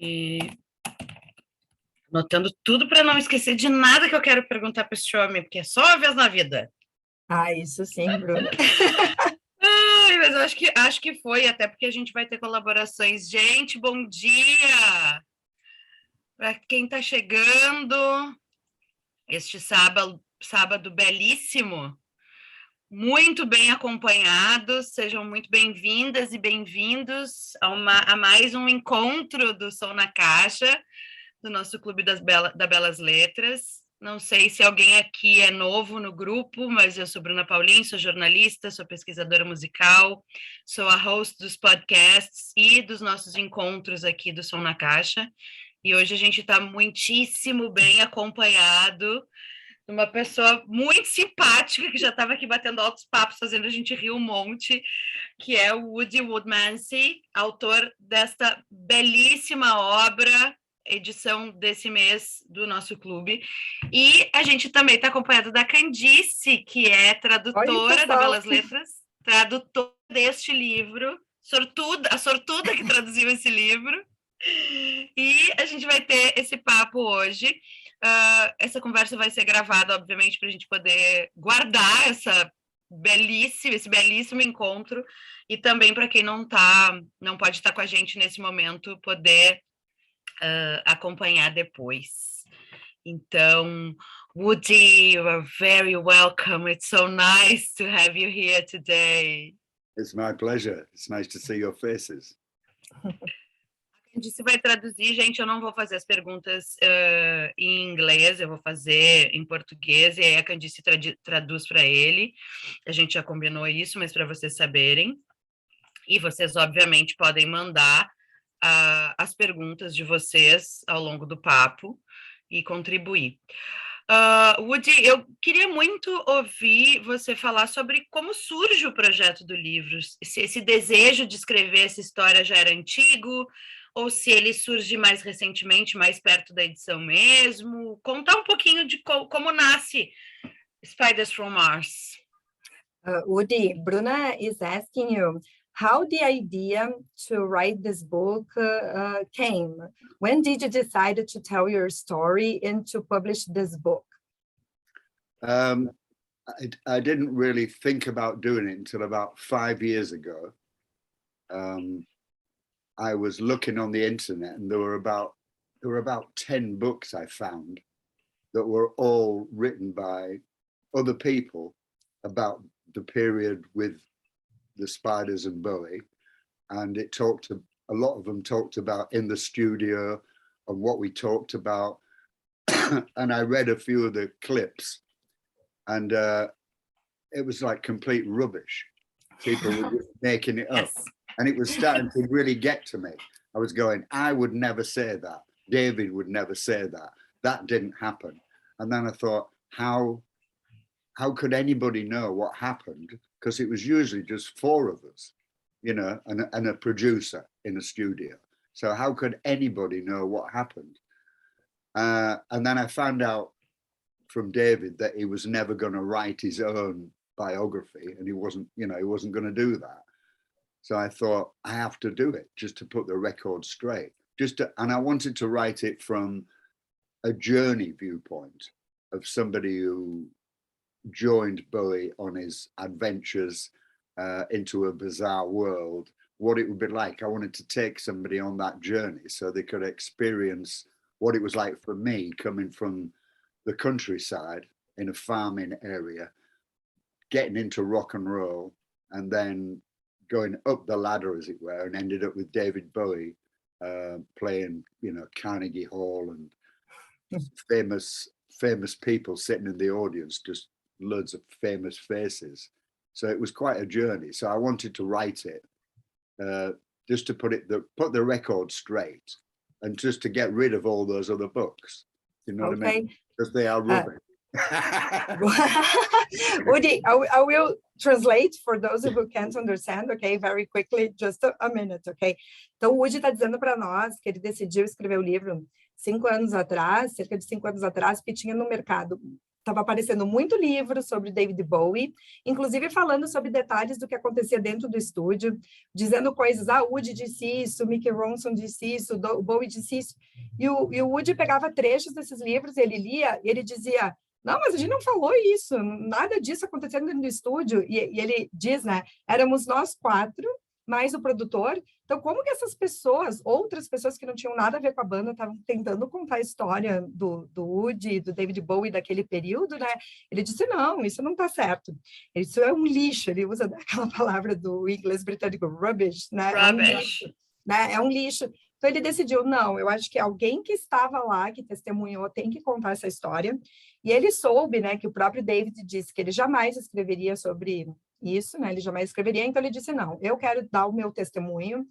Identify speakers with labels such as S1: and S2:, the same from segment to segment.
S1: E anotando tudo para não esquecer de nada que eu quero perguntar para esse homem, porque é só uma vez na vida.
S2: Ah, isso sim, Bruna.
S1: Ai, mas eu acho que foi, até porque a gente vai ter colaborações. Gente, bom dia! Para quem está chegando, este sábado belíssimo, muito bem acompanhados, sejam muito bem-vindas e bem-vindos a mais um encontro do Som na Caixa, do nosso Clube da Belas Letras. Não sei se alguém aqui é novo no grupo, mas eu sou Bruna Paulin, sou jornalista, sou pesquisadora musical, sou a host dos podcasts e dos nossos encontros aqui do Som na Caixa. E hoje a gente está muitíssimo bem acompanhado de uma pessoa muito simpática, que já estava aqui batendo altos papos, fazendo a gente rir um monte, que é o Woodmansey, autor desta belíssima obra, edição desse mês do nosso clube. E a gente também está acompanhado da Candice, que é tradutora da Belas Letras, tradutora deste livro, a sortuda que traduziu esse livro. E a gente vai ter esse papo hoje. Essa conversa vai ser gravada, obviamente, para a gente poder guardar esse belíssimo encontro, e também para quem não pode estar com a gente nesse momento, poder acompanhar depois. Então, Woody, you are very welcome. It's so nice to have you here today.
S3: It's my pleasure. It's nice to see your faces.
S1: A Candice vai traduzir, gente, eu não vou fazer as perguntas em inglês, eu vou fazer em português, e aí a Candice traduz para ele. A gente já combinou isso, mas para vocês saberem. E vocês, obviamente, podem mandar as perguntas de vocês ao longo do papo e contribuir. Woody, eu queria muito ouvir você falar sobre como surge o projeto do livro, se esse desejo de escrever essa história já era antigo, ou se ele surge mais recentemente, mais perto da edição mesmo. Contar um pouquinho de como nasce Spiders from Mars.
S2: Woody, Bruna is asking you how the idea to write this book came. When did you decide to tell your story and to publish this book?
S3: I didn't really think about doing it until about 5 years ago. I was looking on the internet, and there were about 10 books I found that were all written by other people about the period with the Spiders and Bowie, and a lot of them talked about in the studio and what we talked about. And I read a few of the clips, and it was like complete rubbish. People were just making it up.
S1: Yes.
S3: And it was starting to really get to me. I was going, I would never say that. David would never say that. That didn't happen. And then I thought, how could anybody know what happened? Because it was usually just 4 of us, you know, and a producer in a studio. So how could anybody know what happened? And then I found out from David that he was never going to write his own biography, and he wasn't going to do that. So I thought, I have to do it just to put the record straight. And I wanted to write it from a journey viewpoint of somebody who joined Bowie on his adventures into a bizarre world, what it would be like. I wanted to take somebody on that journey so they could experience what it was like for me, coming from the countryside in a farming area, getting into rock and roll, and then going up the ladder, as it were, and ended up with David Bowie playing, you know, Carnegie Hall, and famous people sitting in the audience, just loads of famous faces. So it was quite a journey. So I wanted to write it just to put the record straight, and just to get rid of all those other books. You know what I mean? Because they are rubbish.
S2: Woody, I will translate for those who can't understand, okay, very quickly, just a minute, okay? Então, o Woody está dizendo para nós que ele decidiu escrever o livro cerca de 5 anos atrás, porque tinha no mercado estava aparecendo muito livro sobre David Bowie, inclusive falando sobre detalhes do que acontecia dentro do estúdio, dizendo coisas, o Woody disse isso, o Mickey Ronson disse isso, o Bowie disse isso, e o Woody pegava trechos desses livros, ele lia, e ele dizia, não, mas a gente não falou isso, nada disso acontecendo dentro do estúdio, e ele diz, né, éramos nós 4, mais o produtor. Então, como que essas pessoas, outras pessoas que não tinham nada a ver com a banda, estavam tentando contar a história do Woody, do David Bowie daquele período, né? Ele disse, não, isso não está certo. Isso é um lixo, ele usa aquela palavra do inglês britânico, rubbish, né? É um lixo, né? É um lixo. Então, ele decidiu, não, eu acho que alguém que estava lá, que testemunhou, tem que contar essa história. E ele soube, né, que o próprio David disse que ele jamais escreveria sobre isso, né? Ele jamais escreveria, então ele disse, não, eu quero dar o meu testemunho,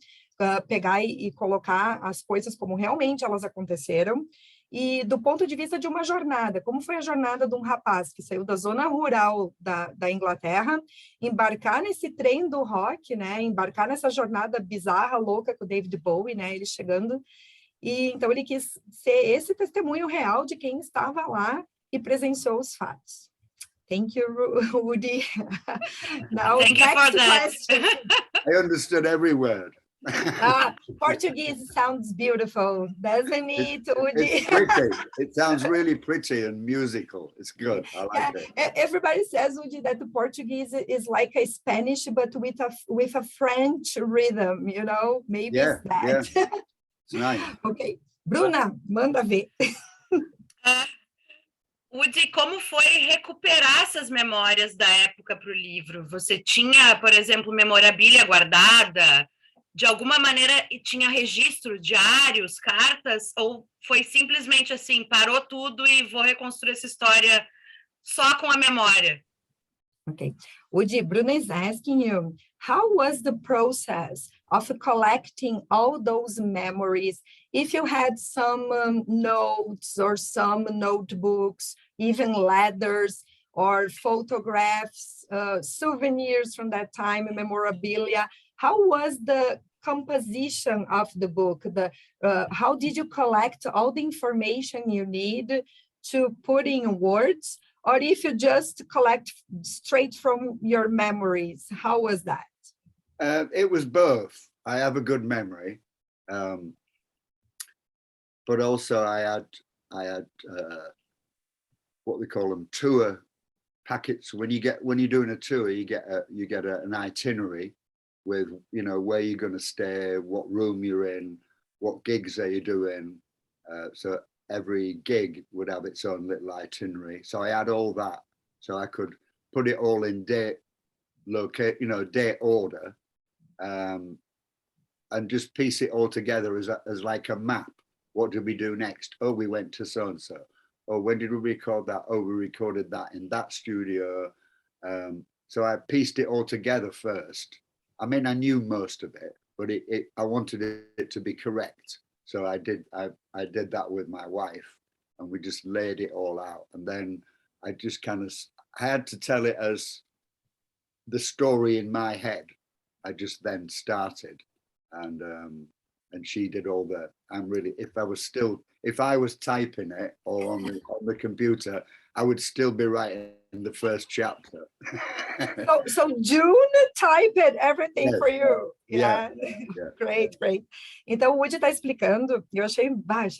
S2: pegar e colocar as coisas como realmente elas aconteceram, e do ponto de vista de uma jornada, como foi a jornada de um rapaz que saiu da zona rural da Inglaterra, embarcar nesse trem do rock, né? Embarcar nessa jornada bizarra, louca com o David Bowie, né? Ele chegando, e então ele quis ser esse testemunho real de quem estava lá e presenciou os fatos. Thank you, Woody. Now,
S1: Thank you for that.
S2: Question.
S3: I understood every word.
S2: Portuguese sounds beautiful, doesn't it, Woody?
S3: It's pretty. It sounds really pretty and musical. It's good. I like it.
S2: Everybody says, Woody, that the Portuguese is like a Spanish, but with a French rhythm, you know? Maybe it's that.
S3: Yeah. It's nice.
S2: Okay. Bruna, manda ver.
S1: Woody, como foi recuperar essas memórias da época para o livro? Você tinha, por exemplo, memorabilia guardada? De alguma maneira tinha registro, diários, cartas? Ou foi simplesmente assim, parou tudo e vou reconstruir essa história só com a memória?
S2: Okay. Woody, Bruna is asking you, how was the process of collecting all those memories? If you had some notes or some notebooks, even letters or photographs, souvenirs from that time, memorabilia, how was the composition of the book? How did you collect all the information you need to put in words? Or if you just collect straight from your memories, how was that?
S3: It was both. I have a good memory, but also I had what we call them tour packets. When you're doing a tour, you get an itinerary with, you know, where you're going to stay, what room you're in, what gigs are you doing. So every gig would have its own little itinerary. So I had all that, so I could put it all in date order, and just piece it all together as like a map. What did we do next? Oh, we went to so and so. Oh, when did we record that? Oh, we recorded that in that studio. So I pieced it all together first. I mean, I knew most of it, but I wanted it to be correct. So I did that with my wife, and we just laid it all out. And then I just I had to tell it as the story in my head. I just then started, and she did all the. If I was typing it or on the computer, I would still be writing the first chapter.
S2: So June typed everything for you.
S3: Yeah.
S2: Great. Então, o Woody está explicando, e eu achei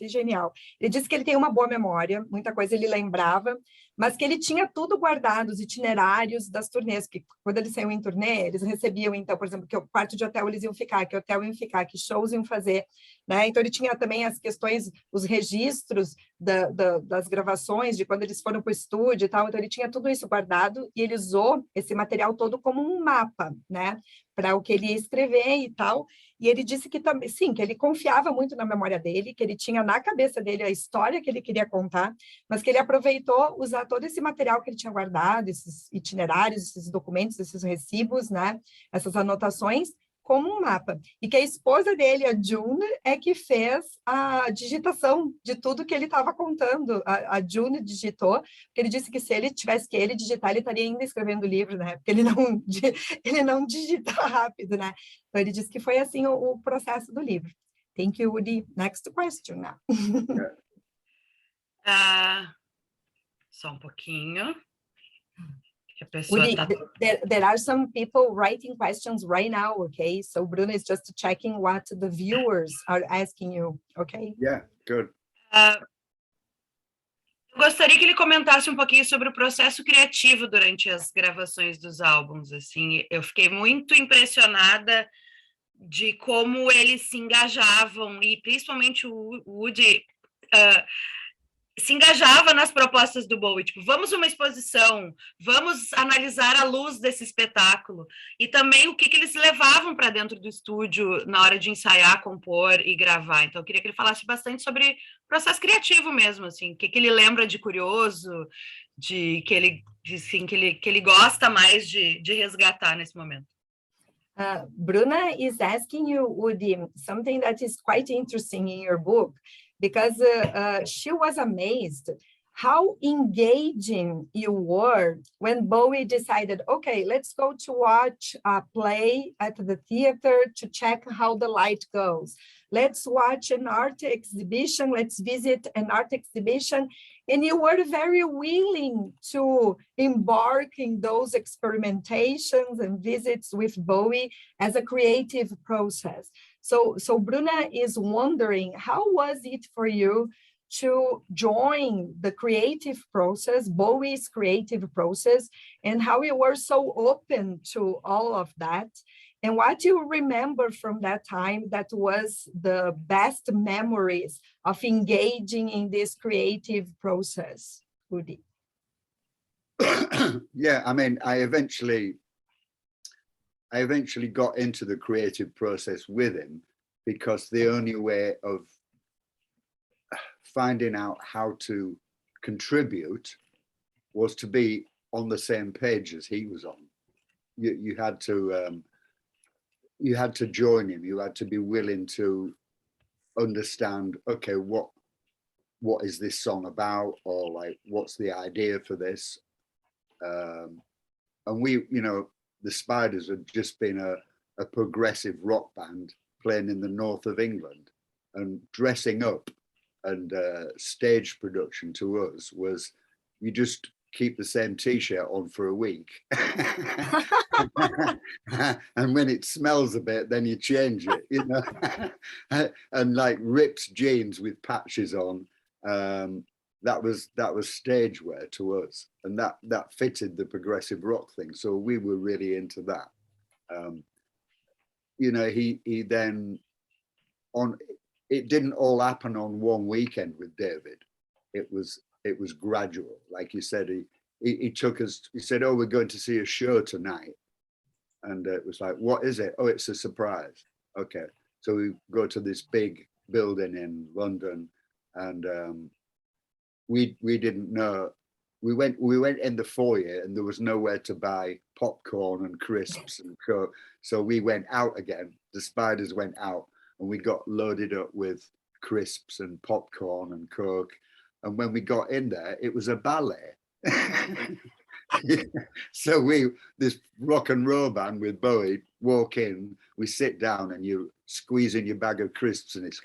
S2: genial. Ele disse que ele tem uma boa memória, muita coisa ele lembrava, mas que ele tinha tudo guardado, os itinerários das turnês, que quando eles saíam em turnê, eles recebiam, então, por exemplo, que quarto de hotel eles iam ficar, que hotel iam ficar, que shows iam fazer, né? Então, ele tinha também as questões, os registros das gravações, de quando eles foram para o estúdio e tal, então ele tinha tudo isso guardado, e ele usou esse material todo como um mapa, né? Para o que ele ia escrever e tal, e ele disse que também, sim, que ele confiava muito na memória dele, que ele tinha na cabeça dele a história que ele queria contar, mas que ele aproveitou usar todo esse material que ele tinha guardado, esses itinerários, esses documentos, esses recibos, né, essas anotações, como um mapa. E que a esposa dele, a June, é que fez a digitação de tudo que ele estava contando. A June digitou, porque ele disse que se ele tivesse que ele digitar, ele estaria ainda escrevendo o livro, né? Porque ele não digita rápido, né? Então, ele disse que foi assim o processo do livro. Thank you, Woody. Next question now.
S1: Só um pouquinho. Que a pessoa
S2: Woody,
S1: tá...
S2: there are some people writing questions right now, okay? So Bruno is just checking what the viewers are asking you, okay?
S3: Yeah, good.
S1: Eu gostaria que ele comentasse um pouquinho sobre o processo criativo durante as gravações dos álbuns. Assim, eu fiquei muito impressionada de como eles se engajavam, e principalmente o Woody se engajava nas propostas do Bowie, tipo, vamos uma exposição, vamos analisar a luz desse espetáculo, e também o que eles levavam para dentro do estúdio na hora de ensaiar, compor e gravar. Então eu queria que ele falasse bastante sobre o processo criativo mesmo, assim, o que ele lembra de curioso, que ele gosta mais de resgatar nesse momento.
S2: Bruna is asking you, Woody, something that is quite interesting in your book, because she was amazed how engaging you were when Bowie decided, okay, let's go to watch a play at the theater to check how the light goes. Let's watch an art exhibition, let's visit an art exhibition. And you were very willing to embark in those experimentations and visits with Bowie as a creative process. So Bruna is wondering, how was it for you to join the creative process, Bowie's creative process, and how you were so open to all of that? And what you remember from that time that was the best memories of engaging in this creative process, Woody?
S3: Yeah, I mean, I eventually got into the creative process with him, because the only way of finding out how to contribute was to be on the same page as he was on. You had to join him. You had to be willing to understand, okay, what is this song about, or like, what's the idea for this? And we, the Spiders had just been a progressive rock band playing in the north of England, and dressing up and stage production to us was, you just keep the same t-shirt on for a week. And when it smells a bit, then you change it, and like ripped jeans with patches on, that was stage wear to us, and that fitted the progressive rock thing. So we were really into that. He then, it didn't all happen on one weekend with David. It was gradual. Like you said, he took us, he said, oh, we're going to see a show tonight. And it was like, what is it? Oh, it's a surprise. Okay. So we go to this big building in London, and we didn't know. We went in the foyer, and there was nowhere to buy popcorn and crisps and Coke. So we went out again. The Spiders went out, and we got loaded up with crisps and popcorn and Coke. And when we got in there, it was a ballet. So this rock and roll band with Bowie, walk in, we sit down, and you squeeze in your bag of crisps, and it's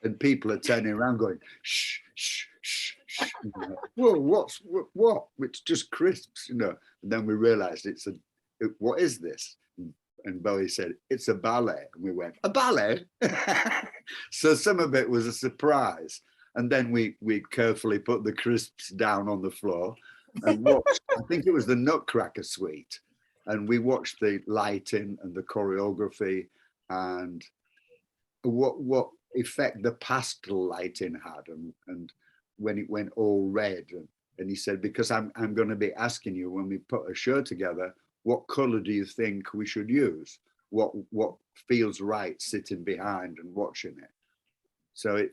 S3: and people are turning around going, shh, shh, shh, shh. Whoa, what? It's just crisps, And then we realized what is this? And Bowie said, it's a ballet. And we went, a ballet? So some of it was a surprise. And then we carefully put the crisps down on the floor and watched, I think it was the Nutcracker Suite. And we watched the lighting and the choreography, and what effect the pastel lighting had, and when it went all red. And he said, because I'm going to be asking you, when we put a show together, what color do you think we should use? What feels right sitting behind and watching it? So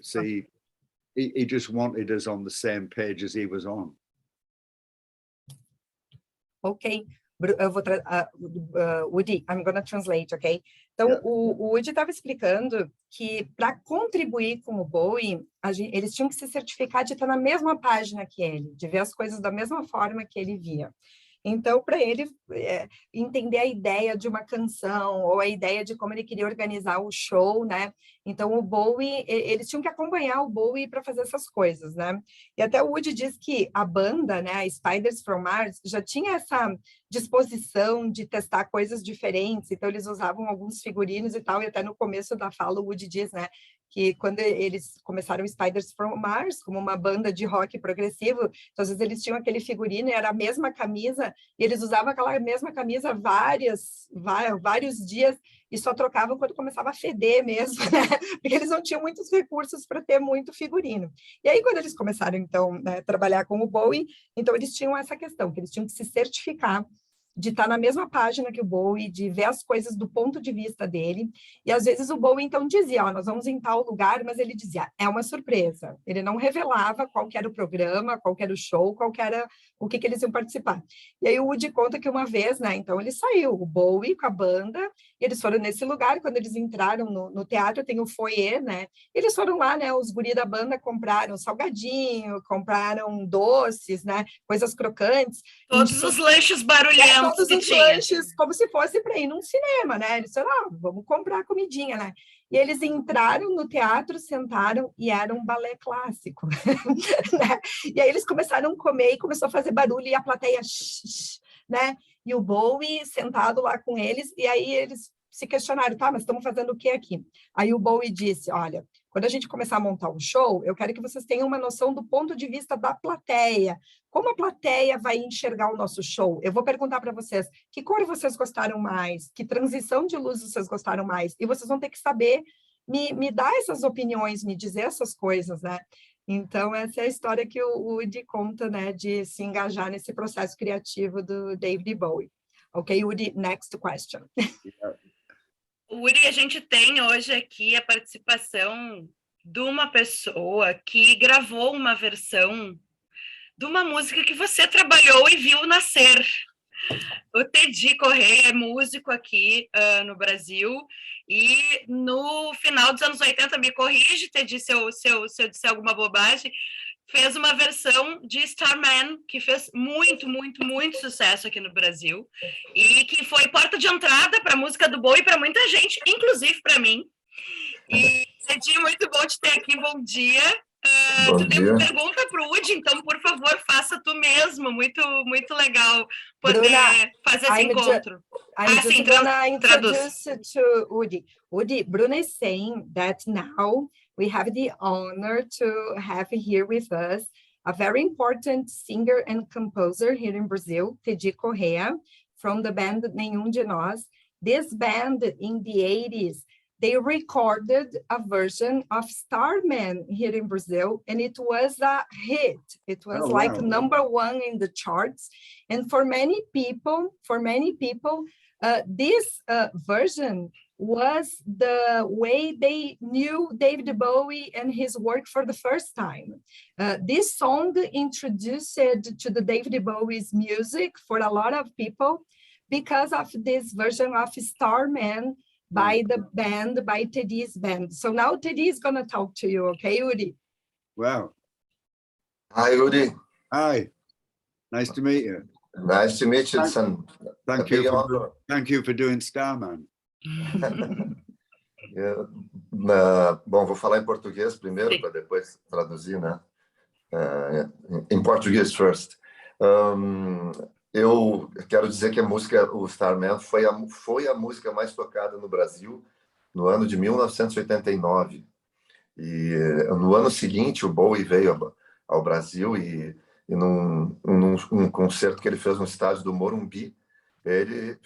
S3: he just wanted us on the same page as he was on.
S2: Ok. Eu vou Woody, I'm going to translate, ok? Então, yeah. O Woody estava explicando que para contribuir com o Bowie, eles tinham que se certificar de estar na mesma página que ele, de ver as coisas da mesma forma que ele via. Então, para ele entender a ideia de uma canção, ou a ideia de como ele queria organizar o show, né? Então, o Bowie, eles tinham que acompanhar o Bowie para fazer essas coisas, né? E até o Woody diz que a banda, né, a Spiders from Mars, já tinha essa disposição de testar coisas diferentes, então eles usavam alguns figurinos e tal, e até no começo da fala o Woody diz, né, que quando eles começaram o Spiders from Mars, como uma banda de rock progressivo, então, às vezes eles tinham aquele figurino e era a mesma camisa, e eles usavam aquela mesma camisa vários dias, e só trocavam quando começava a feder mesmo, né? Porque eles não tinham muitos recursos para ter muito figurino. E aí, quando eles começaram, então, né, a trabalhar com o Bowie, então eles tinham essa questão, que eles tinham que se certificar de estar na mesma página que o Bowie, de ver as coisas do ponto de vista dele, e às vezes o Bowie, então, dizia, ó, nós vamos em tal lugar, mas ele dizia, é uma surpresa. Ele não revelava qual que era o programa, qual que era o show, qual que era o que eles iam participar. E aí o Woody conta que uma vez, né, então ele saiu, o Bowie com a banda, e eles foram nesse lugar, quando eles entraram no teatro, tem o foyer, né, eles foram lá, né, os guri da banda compraram salgadinho, compraram doces, né, coisas crocantes.
S1: Todos os lanches barulhentos
S2: todos
S1: que
S2: os
S1: tinha.
S2: lanches, como se fosse para ir num cinema, né? Eles disseram, vamos comprar comidinha, né? E eles entraram no teatro, sentaram e era um balé clássico, né? E aí eles começaram a comer e começou a fazer barulho e a plateia, né? E o Bowie sentado lá com eles, e aí eles se questionaram, tá, mas estamos fazendo o que aqui? Aí o Bowie disse, olha, quando a gente começar a montar um show, eu quero que vocês tenham uma noção do ponto de vista da plateia. Como a plateia vai enxergar o nosso show? Eu vou perguntar para vocês, que cor vocês gostaram mais? Que transição de luz vocês gostaram mais? E vocês vão ter que saber me dar essas opiniões, me dizer essas coisas, né? Então, essa é a história que o Woody conta, né, de se engajar nesse processo criativo do David Bowie. Ok, Woody, next question.
S1: Woody, a gente tem hoje aqui a participação de uma pessoa que gravou uma versão de uma música que você trabalhou e viu nascer. O Teddy Correia é músico aqui no Brasil e no final dos anos 80, me corrige, Teddy, se eu disser alguma bobagem, fez uma versão de Starman, que fez muito sucesso aqui no Brasil e que foi porta de entrada para a música do Bowie para muita gente, inclusive para mim. E, Teddy, muito bom te ter aqui, bom dia. Tu tem uma pergunta para o Woody, então, por favor, faça tu mesmo. Muito legal poder
S2: Bruna,
S1: fazer esse encontro.
S2: I'm just gonna introduce to Woody. Woody, Bruna is saying that now we have the honor to have here with us a very important singer and composer here in Brazil, Teddy Correia, from the band Nenhum de Nós. This band in the 80s, they recorded a version of Starman here in Brazil, and it was a hit. It was like #1 in the charts. And for many people, this version was the way they knew David Bowie and his work for the first time. This song introduced to the David Bowie's music for a lot of people because of this version of Starman by the band, by Teddy's band. So now Teddy is going to talk to you, okay, Udi?
S3: Wow.
S4: Hi, Udi.
S3: Hi. Nice to meet you.
S4: Nice to meet you, son.
S3: Thank you for doing Starman.
S4: Bom, vou falar em português primeiro, para depois traduzir, né? Em português first. Eu quero dizer que a música, o Starman, foi a música mais tocada no Brasil no ano de 1989. E no ano seguinte, o Bowie veio ao Brasil e num concerto que ele fez no estádio do Morumbi, ele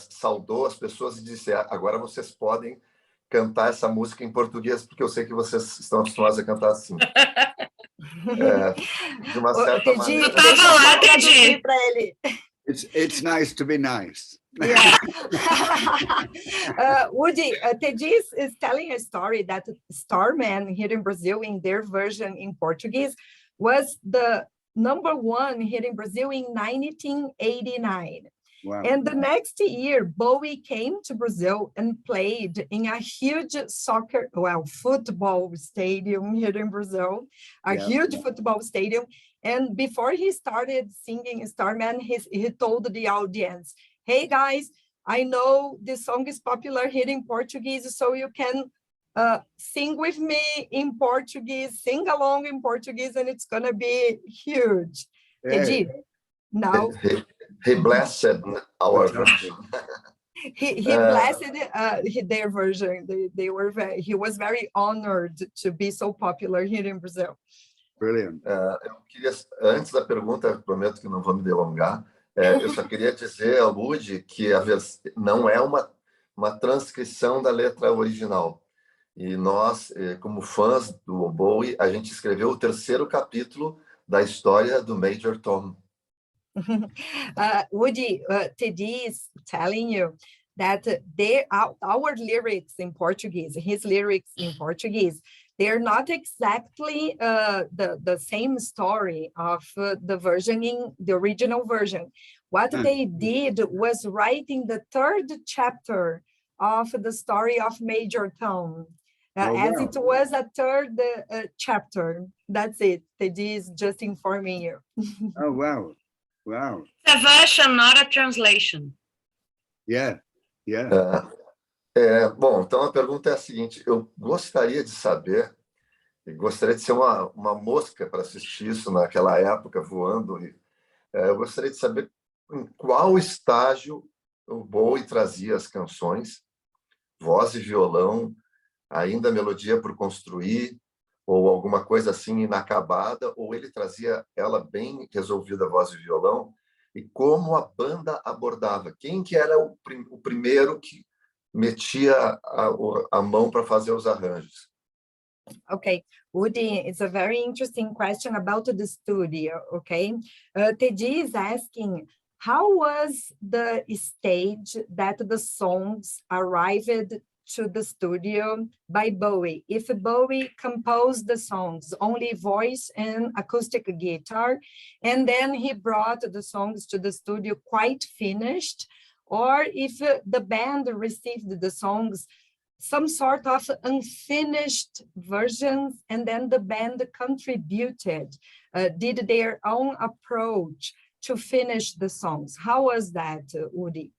S4: saudou as pessoas e disse, agora vocês podem cantar essa música em português, porque eu sei que vocês estão acostumados a cantar assim. De uma certa maneira.
S1: Tu estava lá, Teddy.
S3: It's nice to be nice.
S2: Yeah. Woody, Teddy is telling a story that Starman here in Brazil, in their version in Portuguese, was the #1 here in Brazil in 1989.
S3: Wow.
S2: And the next year, Bowie came to Brazil and played in a huge football stadium here in Brazil, huge football stadium. And before he started singing Starman, he told the audience, hey guys, I know this song is popular here in Portuguese, so you can sing with me in Portuguese, sing along in Portuguese, and it's gonna be huge. Teddy, now
S4: He blessed our version.
S2: he blessed their version. He was very honored to be so popular here in Brazil.
S3: Brilliant.
S4: Eu queria, antes da pergunta, prometo que não vou me delongar, eu só queria dizer ao Woody que não é uma transcrição da letra original. E nós, como fãs do Bowie, a gente escreveu o 3º capítulo da história do Major Tom.
S2: Woody, Teddy is telling you that our lyrics in Portuguese, his lyrics in Portuguese, they're not exactly the same story of the version in the original version. What they did was writing the 3rd chapter of the story of Major Tom, as it was a 3rd chapter. That's it. Teddy is just informing you.
S3: Oh, wow. Wow.
S1: It's a version, not a translation.
S3: Yeah, yeah.
S4: Bom, então a pergunta é a seguinte: eu gostaria de saber, e gostaria de ser uma mosca para assistir isso naquela época, voando, eu gostaria de saber em qual estágio o Bowie trazia as canções, voz e violão, ainda melodia por construir, ou alguma coisa assim inacabada, ou ele trazia ela bem resolvida, voz e violão, e como a banda abordava. Quem que era o primeiro que metia a mão para fazer os arranjos?
S2: Okay, Woody, it's a very interesting question about the studio, okay? Teddy is asking, how was the stage that the songs arrived to the studio by Bowie? If Bowie composed the songs, only voice and acoustic guitar, and then he brought the songs to the studio quite finished, or if the band received the songs, some sort of unfinished versions, and then the band contributed, did their own approach to finish the songs. How was that, Woody?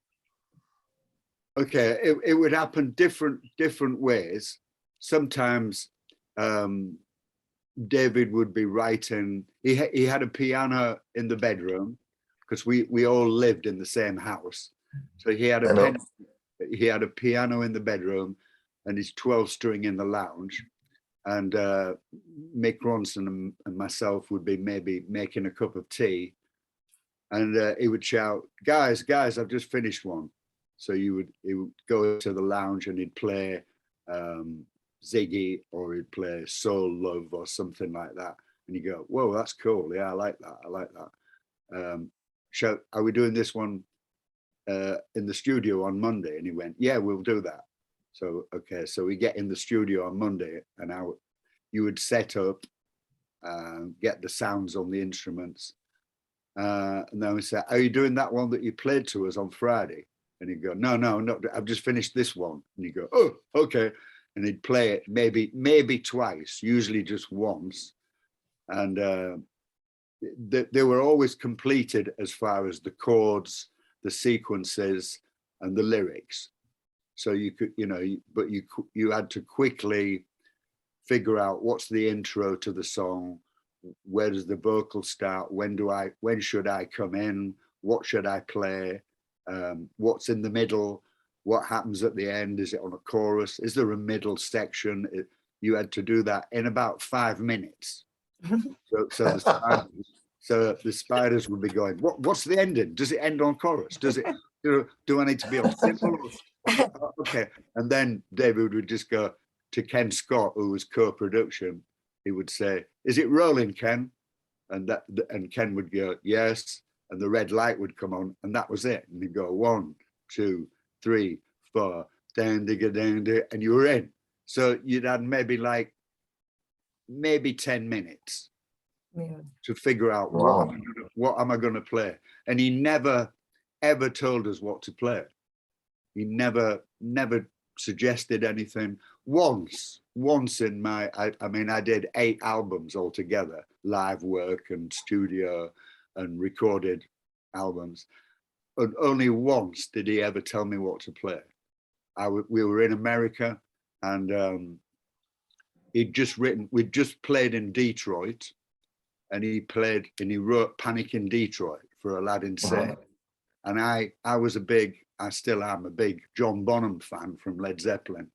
S3: Okay, it would happen different ways. Sometimes David would be writing. He had a piano in the bedroom because we all lived in the same house. So he had a piano in the bedroom and his 12-string in the lounge. And Mick Ronson and myself would be maybe making a cup of tea, and he would shout, "Guys, I've just finished one." So he would go to the lounge and he'd play Ziggy, or he'd play Soul Love or something like that. And you go, "Whoa, that's cool. Yeah, I like that. Are we doing this one in the studio on Monday?" And he went, "Yeah, we'll do that." So, okay, so we get in the studio on Monday, and you would set up, get the sounds on the instruments. And then we say, "Are you doing that one that you played to us on Friday?" And he'd go, no, I've just finished this one. And you go, "Oh, okay." And he'd play it maybe twice, usually just once. And they were always completed as far as the chords, the sequences, and the lyrics. So you could, but you had to quickly figure out what's the intro to the song, where does the vocal start, when should I come in, what should I play, what's in the middle, what happens at the end, is it on a chorus, is there a middle section? You had to do that in about 5 minutes. So the spiders would be going, what's the ending? Does it end on chorus? Does it? Do I need to be on cymbal? Okay. And then David would just go to Ken Scott, who was co-production. He would say, "Is it rolling, Ken?" And Ken would go, "Yes." And the red light would come on, and that was it. And he'd go 1, 2, 3, 4, down, digga, down, and you were in. So you'd had maybe 10 minutes to figure out what am I going to play. And he never ever told us what to play. He never suggested anything. Once in my, I did 8 albums altogether, live work and studio and recorded albums. And only once did he ever tell me what to play. We were in America, and we'd just played in Detroit, and he wrote Panic in Detroit for a lad insane. And I still am a big John Bonham fan from Led Zeppelin.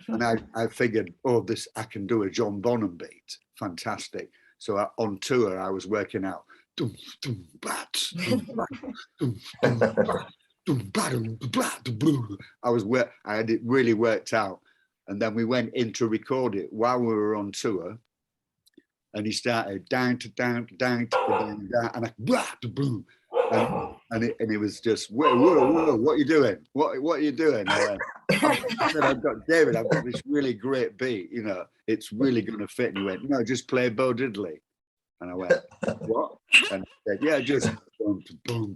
S3: And I figured, I can do a John Bonham beat. Fantastic. So on tour, I was working out. I had it really worked out. And then we went in to record it while we were on tour. And he started down, and it was just, whoa, what are you doing? What are you doing? I said, David, I've got this really great beat, it's really going to fit. And he went, no, just play Bo Diddley. And I went, what? And he said, yeah, just boom,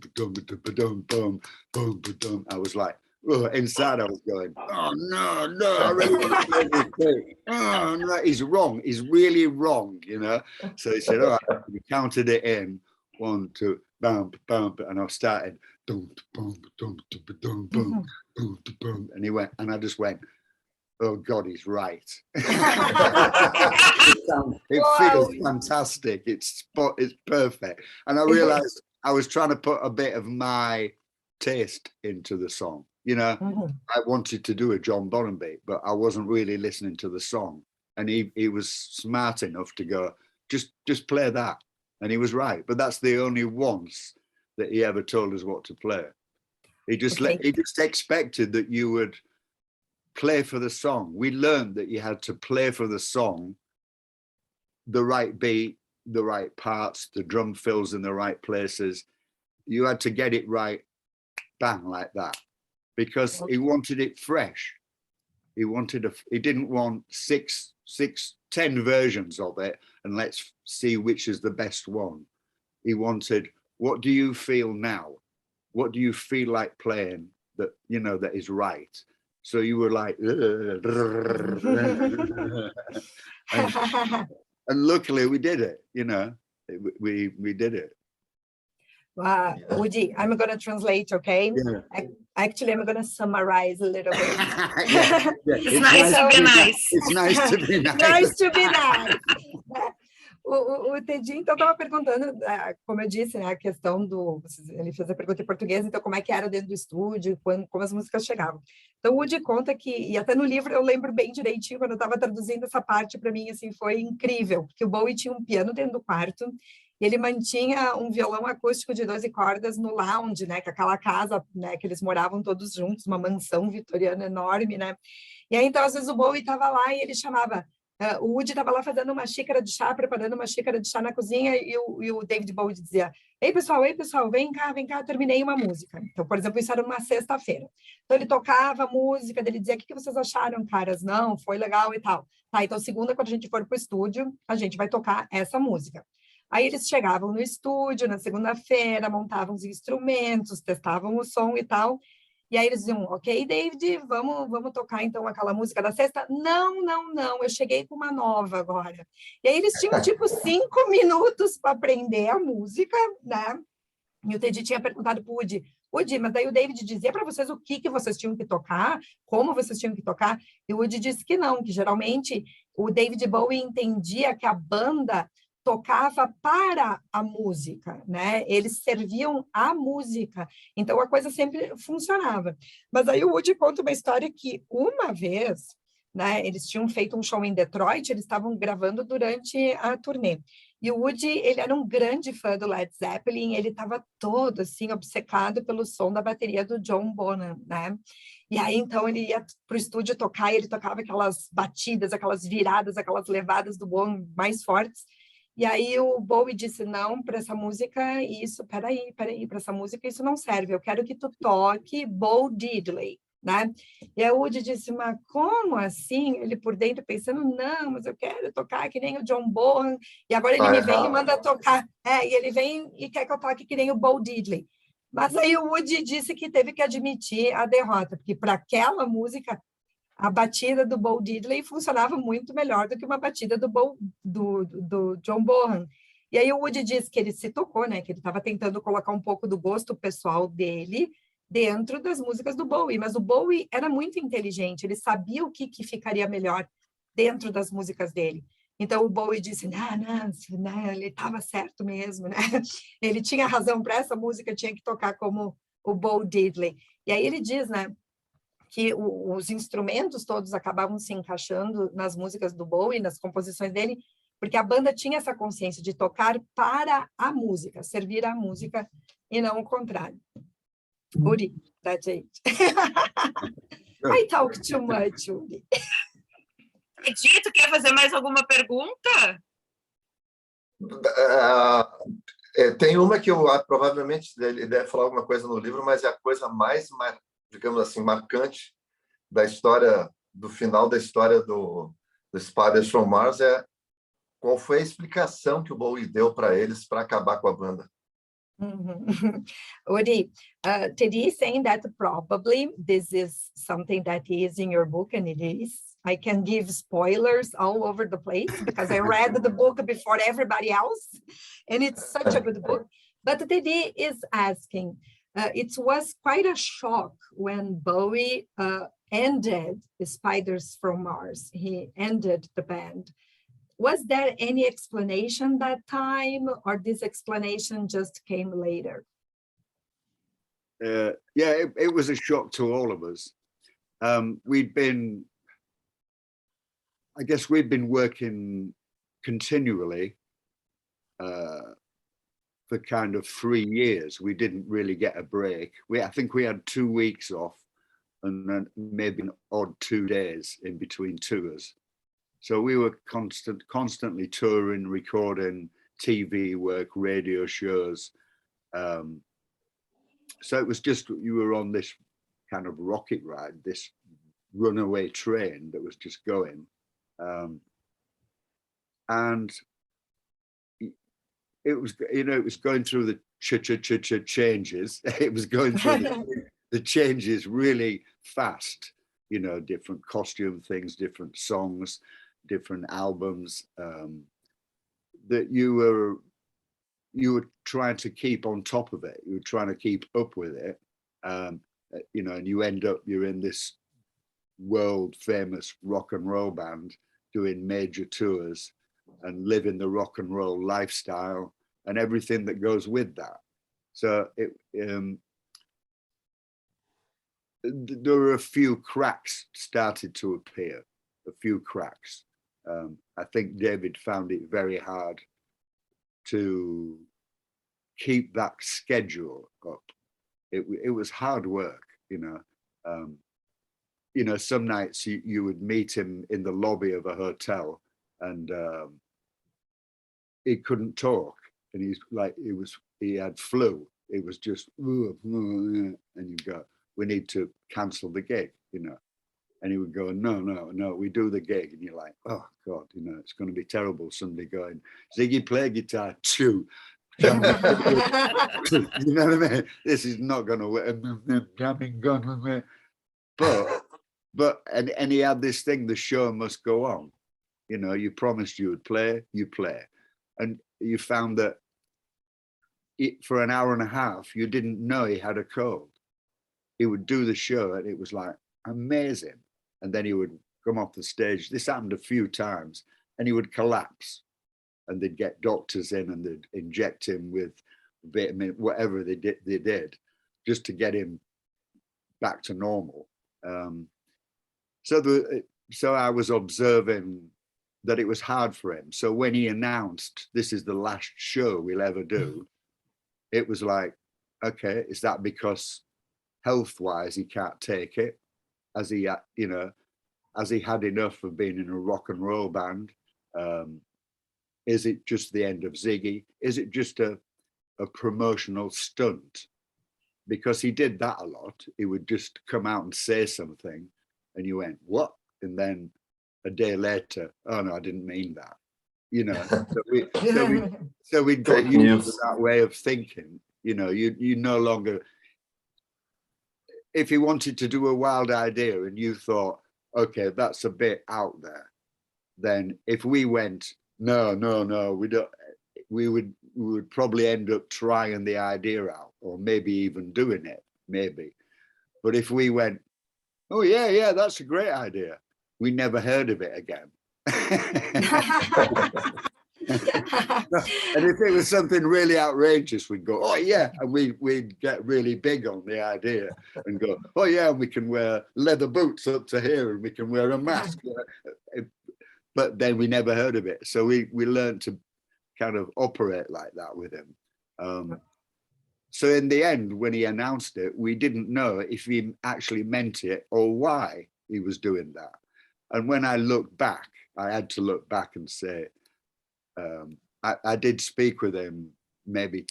S3: I was like, inside I was going, oh no, I really want to play this beat. Oh no, he's wrong. He's really wrong, So he said, all right, we counted it in 1, 2, bum, and I started boom, and he went, and I just went, oh God, he's right. It feels fantastic. It's perfect. And I realized I was trying to put a bit of my taste into the song. I wanted to do a John Bonham beat, but I wasn't really listening to the song. And he was smart enough to go, just play that. And he was right. But that's the only once that he ever told us what to play. He just expected that you would play for the song. We learned that you had to play for the song, the right beat, the right parts, the drum fills in the right places. You had to get it right, bang, like that. Because he wanted it fresh. He didn't want 10 versions of it and let's see which is the best one. He wanted, what do you feel now? What do you feel like playing that, that is right? So you were like, and luckily we did it, we did it.
S2: Woody, I'm going to translate, okay? Yeah. Actually, I'm going to summarize a little bit.
S1: It's nice to be nice.
S3: It's nice to be nice.
S2: Nice to be nice. O Tedinho, então, estava perguntando, como eu disse, a questão ele fez a pergunta em português, então, como é que era dentro do estúdio, como as músicas chegavam. Então, o Woody conta que, e até no livro eu lembro bem direitinho, quando eu estava traduzindo essa parte, para mim, assim, foi incrível, porque o Bowie tinha um piano dentro do quarto, e ele mantinha um violão acústico de 12 cordas no lounge, né, que é aquela casa, né, que eles moravam todos juntos, uma mansão vitoriana enorme, né, e aí, então, às vezes o Bowie estava lá e ele chamava, o Woody estava lá fazendo uma xícara de chá, preparando uma xícara de chá na cozinha, e o David Bowie dizia, ei, pessoal, vem cá, terminei uma música. Então, por exemplo, isso era uma sexta-feira. Então, ele tocava a música, ele dizia, o que vocês acharam, caras? Não, foi legal e tal. Tá, então, segunda, quando a gente for para o estúdio, a gente vai tocar essa música. Aí eles chegavam no estúdio, na segunda-feira, montavam os instrumentos, testavam o som e tal, e aí eles diziam, ok, David, vamos tocar então aquela música da sexta? Não, eu cheguei com uma nova agora. E aí eles tinham tipo 5 minutos para aprender a música, né? E o Teddy tinha perguntado para o Woody, mas daí o David dizia para vocês o que vocês tinham que tocar, como vocês tinham que tocar, e o Woody disse que não, que geralmente o David Bowie entendia que a banda tocava para a música, né? Eles serviam a música, então a coisa sempre funcionava. Mas aí o Woody conta uma história que uma vez, né? Eles tinham feito um show em Detroit, eles estavam gravando durante a turnê. E o Woody, ele era um grande fã do Led Zeppelin, ele estava todo assim obcecado pelo som da bateria do John Bonham, né? E aí então ele ia para o estúdio tocar, e ele tocava aquelas batidas, aquelas viradas, aquelas levadas do Bonham mais fortes. E aí o Bowie disse, não, para essa música, isso, peraí, para essa música isso não serve, eu quero que tu toque Bo Diddley, né? E a Woody disse, mas como assim? Ele por dentro pensando, não, mas eu quero tocar que nem o John Bonham, e agora ele me vem e manda tocar, e ele vem e quer que eu toque que nem o Bo Diddley. Mas aí o Woody disse que teve que admitir a derrota, porque para aquela música, a batida do Bo Diddley funcionava muito melhor do que uma batida do John Bonham. E aí o Woody disse que ele se tocou, né? Que ele estava tentando colocar um pouco do gosto pessoal dele dentro das músicas do Bowie. Mas o Bowie era muito inteligente, ele sabia o que ficaria melhor dentro das músicas dele. Então o Bowie disse, não, ele estava certo mesmo, né? Ele tinha razão, para essa música tinha que tocar como o Bo Diddley. E aí ele diz, né, que os instrumentos todos acabavam se encaixando nas músicas do Bowie, nas composições dele, porque a banda tinha essa consciência de tocar para a música, servir à música e não o contrário. Uri, that's it. I talk too much, Uri.
S1: Edito, quer fazer mais alguma pergunta?
S4: Tem uma que provavelmente ele deve falar alguma coisa no livro, mas é a coisa mais, digamos assim, marcante da história, do final da história do Spiders from Mars, qual foi a explicação que o Bowie deu para eles para acabar com a banda.
S2: Uri, Teddy is saying that probably this is something that is in your book, and it is. I can give spoilers all over the place because I read the book before everybody else, and it's such a good book. But Teddy is asking, it was quite a shock when Bowie ended Spiders from Mars. He ended the band. Was there any explanation that time, or this explanation just came later?
S3: Yeah, it was a shock to all of us. I guess we'd been working continually for kind of 3 years. We didn't really get a break. I think we had 2 weeks off and then maybe an odd 2 days in between tours. So we were constantly touring, recording TV work, radio shows. So it was just, you were on this kind of rocket ride, this runaway train that was just going. And it was, it was going through the changes. It was going through the changes really fast, different costume things, different songs, different albums, that you were trying to keep on top of it. You were trying to keep up with it, and you end up, you're in this world famous rock and roll band doing major tours and living the rock and roll lifestyle and everything that goes with that. So there were a few cracks started to appear, a few cracks. I think David found it very hard to keep that schedule up. It was hard work, some nights you would meet him in the lobby of a hotel and he couldn't talk, and he's like, he had flu. It was just, and you go, we need to cancel the gig, and he would go, no, we do the gig. And you're like, oh God, it's going to be terrible. Somebody going, Ziggy, play guitar, chew. You know what I mean? This is not going to work. But and he had this thing, the show must go on. You promised you would play, you play. And you found that for an hour and a half, you didn't know he had a cold. He would do the show and it was like amazing. And then he would come off the stage. This happened a few times and he would collapse, and they'd get doctors in and they'd inject him with vitamin, whatever they did just to get him back to normal. So I was observing that it was hard for him. So when he announced this is the last show we'll ever do, it was like, okay, is that because health-wise he can't take it? Has he had enough of being in a rock and roll band? Is it just the end of Ziggy? Is it just a promotional stunt? Because he did that a lot. He would just come out and say something and you went, what? And then a day later, oh no, I didn't mean that. So we got used to that way of thinking. You no longer, if he wanted to do a wild idea and you thought, okay, that's a bit out there, then if we went, no, we don't, we would probably end up trying the idea out, or maybe even doing it, maybe. But if we went, oh yeah, that's a great idea, we never heard of it again. And if it was something really outrageous, we'd go, oh yeah, and we'd get really big on the idea and go, oh yeah, and we can wear leather boots up to here and we can wear a mask. But then we never heard of it. So we learned to kind of operate like that with him. So in the end, when he announced it, we didn't know if he actually meant it or why he was doing that. And when I look back, I had to look back and say, I did speak with him maybe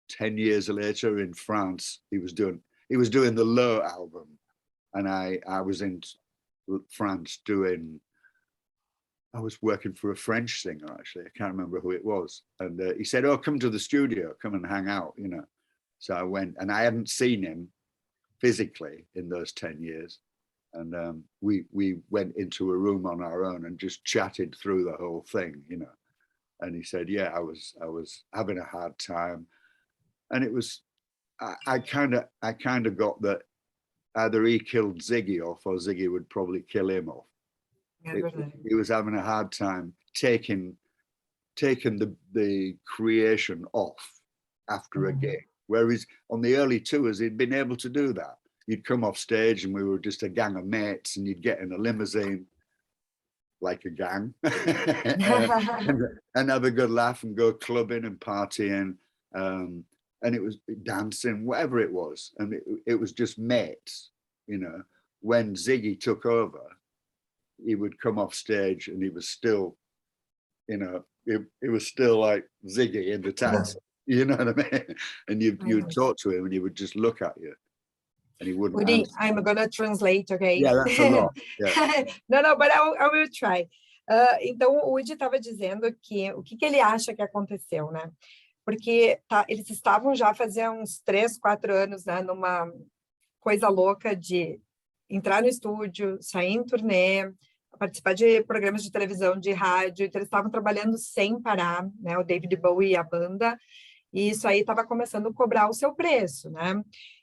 S3: 10 years later in France. He was doing the Low album, and I was in France I was working for a French singer, actually. I can't remember who it was. And he said, oh, come to the studio, come and hang out, you know. So I went, and I hadn't seen him physically in those 10 years. And we went into a room on our own and just chatted through the whole thing, you know. And he said, yeah, I was having a hard time. And it was, I kind of got that either he killed Ziggy off or Ziggy would probably kill him off. He was having a hard time taking the creation off after a gig. Whereas on the early tours, he'd been able to do that. You'd come off stage and we were just a gang of mates, and you'd get in a limousine like a gang and have a good laugh and go clubbing and partying. And it was dancing, whatever it was. And it was just mates, you know. When Ziggy took over, he would come off stage and he was still, you know, it was still like Ziggy in the taxi, you know what I mean? And you'd talk to him and he would just look at you and he wouldn't
S2: Woody,
S3: answer.
S2: I'm gonna translate, okay?
S3: Yeah, that's a lot. Yeah.
S2: No, but I will try. Então, o Woody estava dizendo que o que ele acha que aconteceu, né? Porque eles estavam já fazia uns 3, 4 anos, né, numa coisa louca de entrar no estúdio, sair em turnê, participar de programas de televisão, de rádio. Então, eles estavam trabalhando sem parar, né? O David Bowie e a banda, e isso aí estava começando a cobrar o seu preço, né?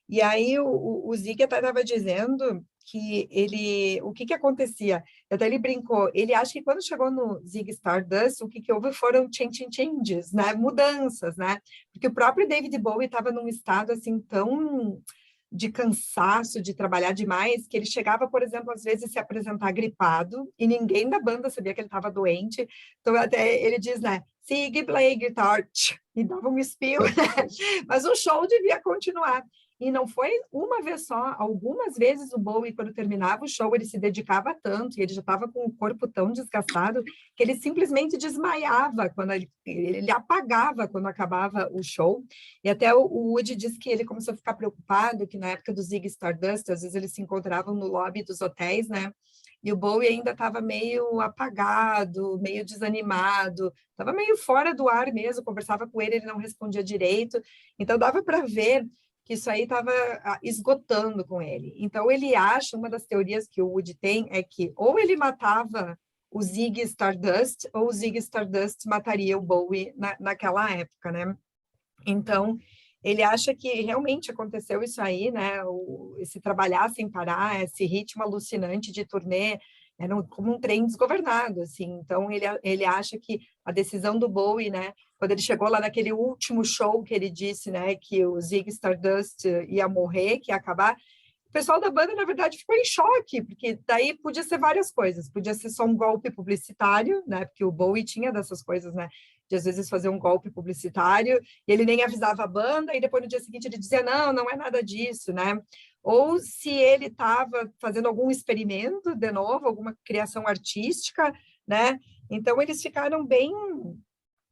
S2: E aí o Ziggy até estava dizendo que o que acontecia? Até ele brincou, ele acha que quando chegou no Ziggy Stardust, o que houve foram changes, né? Mudanças, né? Porque o próprio David Bowie estava num estado assim tão de cansaço, de trabalhar demais, que ele chegava, por exemplo, às vezes se apresentar gripado, e ninguém da banda sabia que ele estava doente. Então, até ele diz, né, Ziggy play guitar, e dava um espirro, né? Mas o show devia continuar. E não foi uma vez só, algumas vezes o Bowie, quando terminava o show, ele se dedicava tanto, e ele já estava com o corpo tão desgastado, que ele simplesmente desmaiava, quando ele apagava quando acabava o show. E até o Woody disse que ele começou a ficar preocupado, que na época do Ziggy Stardust, às vezes eles se encontravam no lobby dos hotéis, né? E o Bowie ainda estava meio apagado, meio desanimado, estava meio fora do ar mesmo, conversava com ele, ele não respondia direito. Então, dava para ver que isso aí estava esgotando com ele. Então, ele acha, uma das teorias que o Woody tem é que ou ele matava o Ziggy Stardust, ou o Ziggy Stardust mataria o Bowie naquela época, né? Então, ele acha que realmente aconteceu isso aí, né? Esse trabalhar sem parar, esse ritmo alucinante de turnê, era como um trem desgovernado, assim. Então, ele acha que a decisão do Bowie, né? Quando ele chegou lá naquele último show que ele disse, né? Que o Ziggy Stardust ia morrer, que ia acabar. O pessoal da banda, na verdade, ficou em choque, porque daí podia ser várias coisas. Podia ser só um golpe publicitário, né? Porque o Bowie tinha dessas coisas, né? De às vezes fazer um golpe publicitário, e ele nem avisava a banda, e depois no dia seguinte ele dizia, não é nada disso, né? Ou se ele estava fazendo algum experimento, de novo, alguma criação artística, né? Então, eles ficaram bem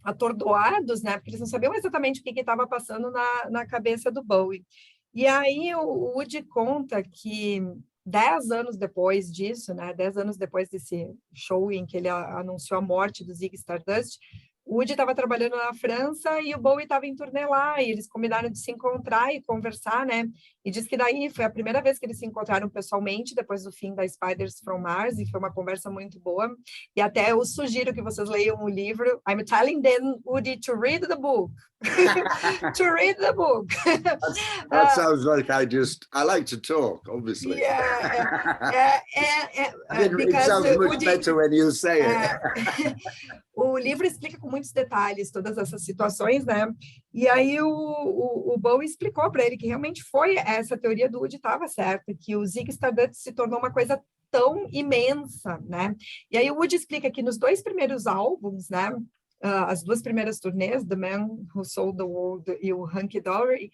S2: atordoados, né? Porque eles não sabiam exatamente o que estava passando na cabeça do Bowie. E aí o Woody conta que 10 anos depois disso, né? 10 anos depois desse show em que ele anunciou a morte do Ziggy Stardust, o Woody estava trabalhando na França e o Bowie estava em turnê lá, e eles combinaram de se encontrar e conversar, né? E diz que daí foi a primeira vez que eles se encontraram pessoalmente, depois do fim da Spiders from Mars, e foi uma conversa muito boa. E até eu sugiro que vocês leiam o livro. I'm telling them, Woody, to read the book. To read the book.
S3: That sounds like I like to talk, obviously.
S2: Yeah,
S3: It sounds much
S2: Woody,
S3: better when you say it.
S2: O livro explica com muitos detalhes todas essas situações, né? E aí o Bowie explicou para ele que realmente foi essa teoria do Woody estava certa, que o Ziggy Stardust se tornou uma coisa tão imensa, né? E aí o Woody explica que nos 2 primeiros álbuns, né? As 2 primeiras turnês, The Man Who Sold the World e o Hunky Dory,